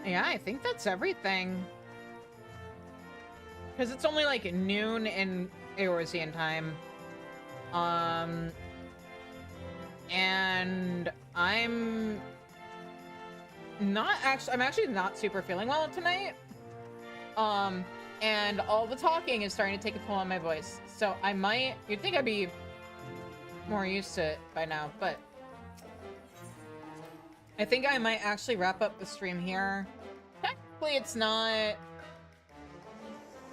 Yeah, I think that's everything. Because it's only like noon in Eorzean time. And I'm actually not super feeling well tonight. And all the talking is starting to take a toll on my voice. So you'd think I'd be more used to it by now, but I think I might actually wrap up the stream here. Technically, it's not.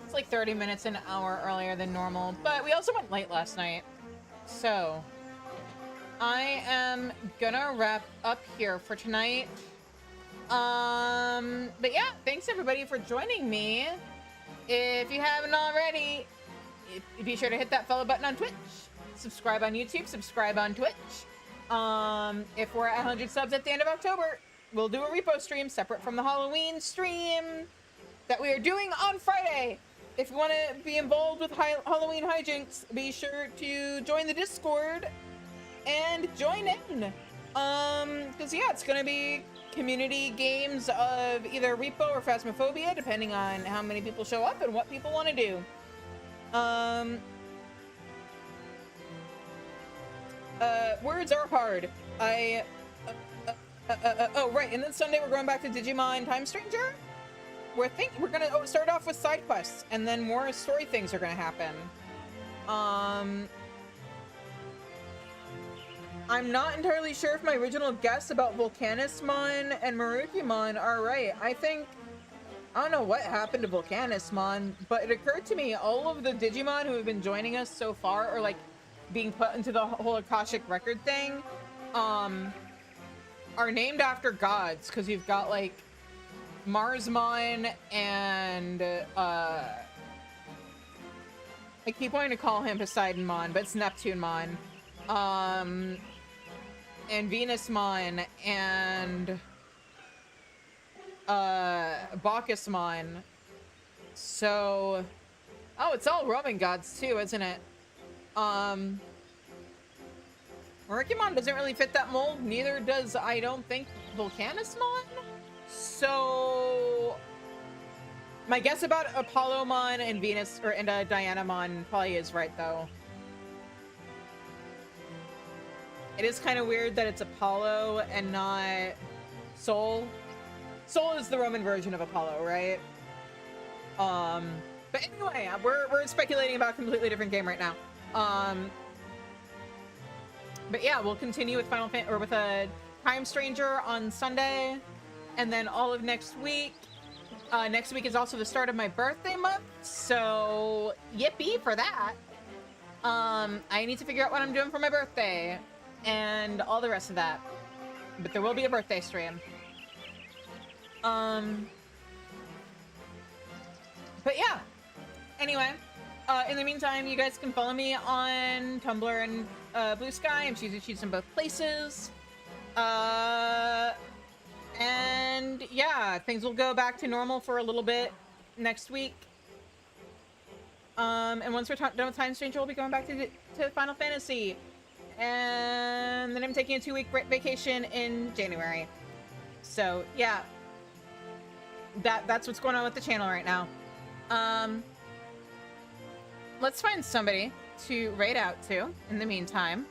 It's like 30 minutes, an hour earlier than normal, but we also went late last night. So I am gonna wrap up here for tonight. But yeah, thanks everybody for joining me. If you haven't already, be sure to hit that follow button on Twitch. Subscribe on YouTube, subscribe on Twitch. If we're at 100 subs at the end of October, we'll do a repo stream separate from the Halloween stream that we are doing on Friday. If you want to be involved with Halloween hijinks, be sure to join the Discord and join in. Because yeah, it's gonna be community games of either Repo or Phasmophobia, depending on how many people show up and what people want to do. Words are hard. Oh, right, and then Sunday we're going back to Digimon Time Stranger. we're gonna start off with side quests, and then more story things are gonna happen. I'm not entirely sure if my original guess about Volcanismon and Marukimon are right. I don't know what happened to Volcanismon, but it occurred to me all of the Digimon who have been joining us so far are like being put into the whole Akashic record thing, are named after gods, because you've got like Marsmon and I keep wanting to call him Poseidonmon, but it's Neptunemon. And Venusmon and Bacchusmon. So oh, it's all Roman gods too, isn't it? Marikimon doesn't really fit that mold, neither does, I don't think, Volcanismon. So my guess about Apollomon and Venus and Dianamon probably is right though. It is kind of weird that it's Apollo and not Sol. Sol is the Roman version of Apollo, right? But anyway, we're speculating about a completely different game right now. But yeah, we'll continue with with a Time Stranger on Sunday, and then all of next week. Next week is also the start of my birthday month, so yippee for that. I need to figure out what I'm doing for my birthday and all the rest of that. But there will be a birthday stream. But yeah. Anyway, in the meantime, you guys can follow me on Tumblr and Blue Sky. I'm choosing sheets in both places. And yeah, things will go back to normal for a little bit next week. And once we're done with Time Stranger, we'll be going back to Final Fantasy. And then I'm taking a 2-week vacation in January. So yeah, that's what's going on with the channel right now. Let's find somebody to raid out to in the meantime.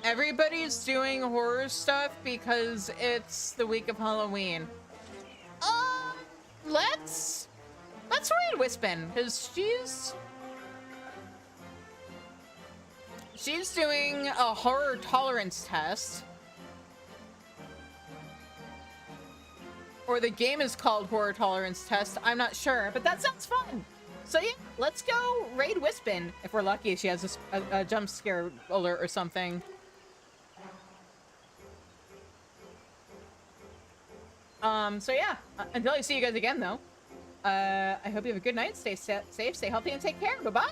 Everybody's doing horror stuff because it's the week of Halloween. Let's raid Wispin, because she's doing a horror tolerance test. Or the game is called Horror Tolerance Test, I'm not sure, but that sounds fun. So yeah, let's go raid Wispin. If we're lucky, she has a jump scare alert or something. So yeah, until I see you guys again though, I hope you have a good night, stay safe, stay healthy, and take care. Bye-bye.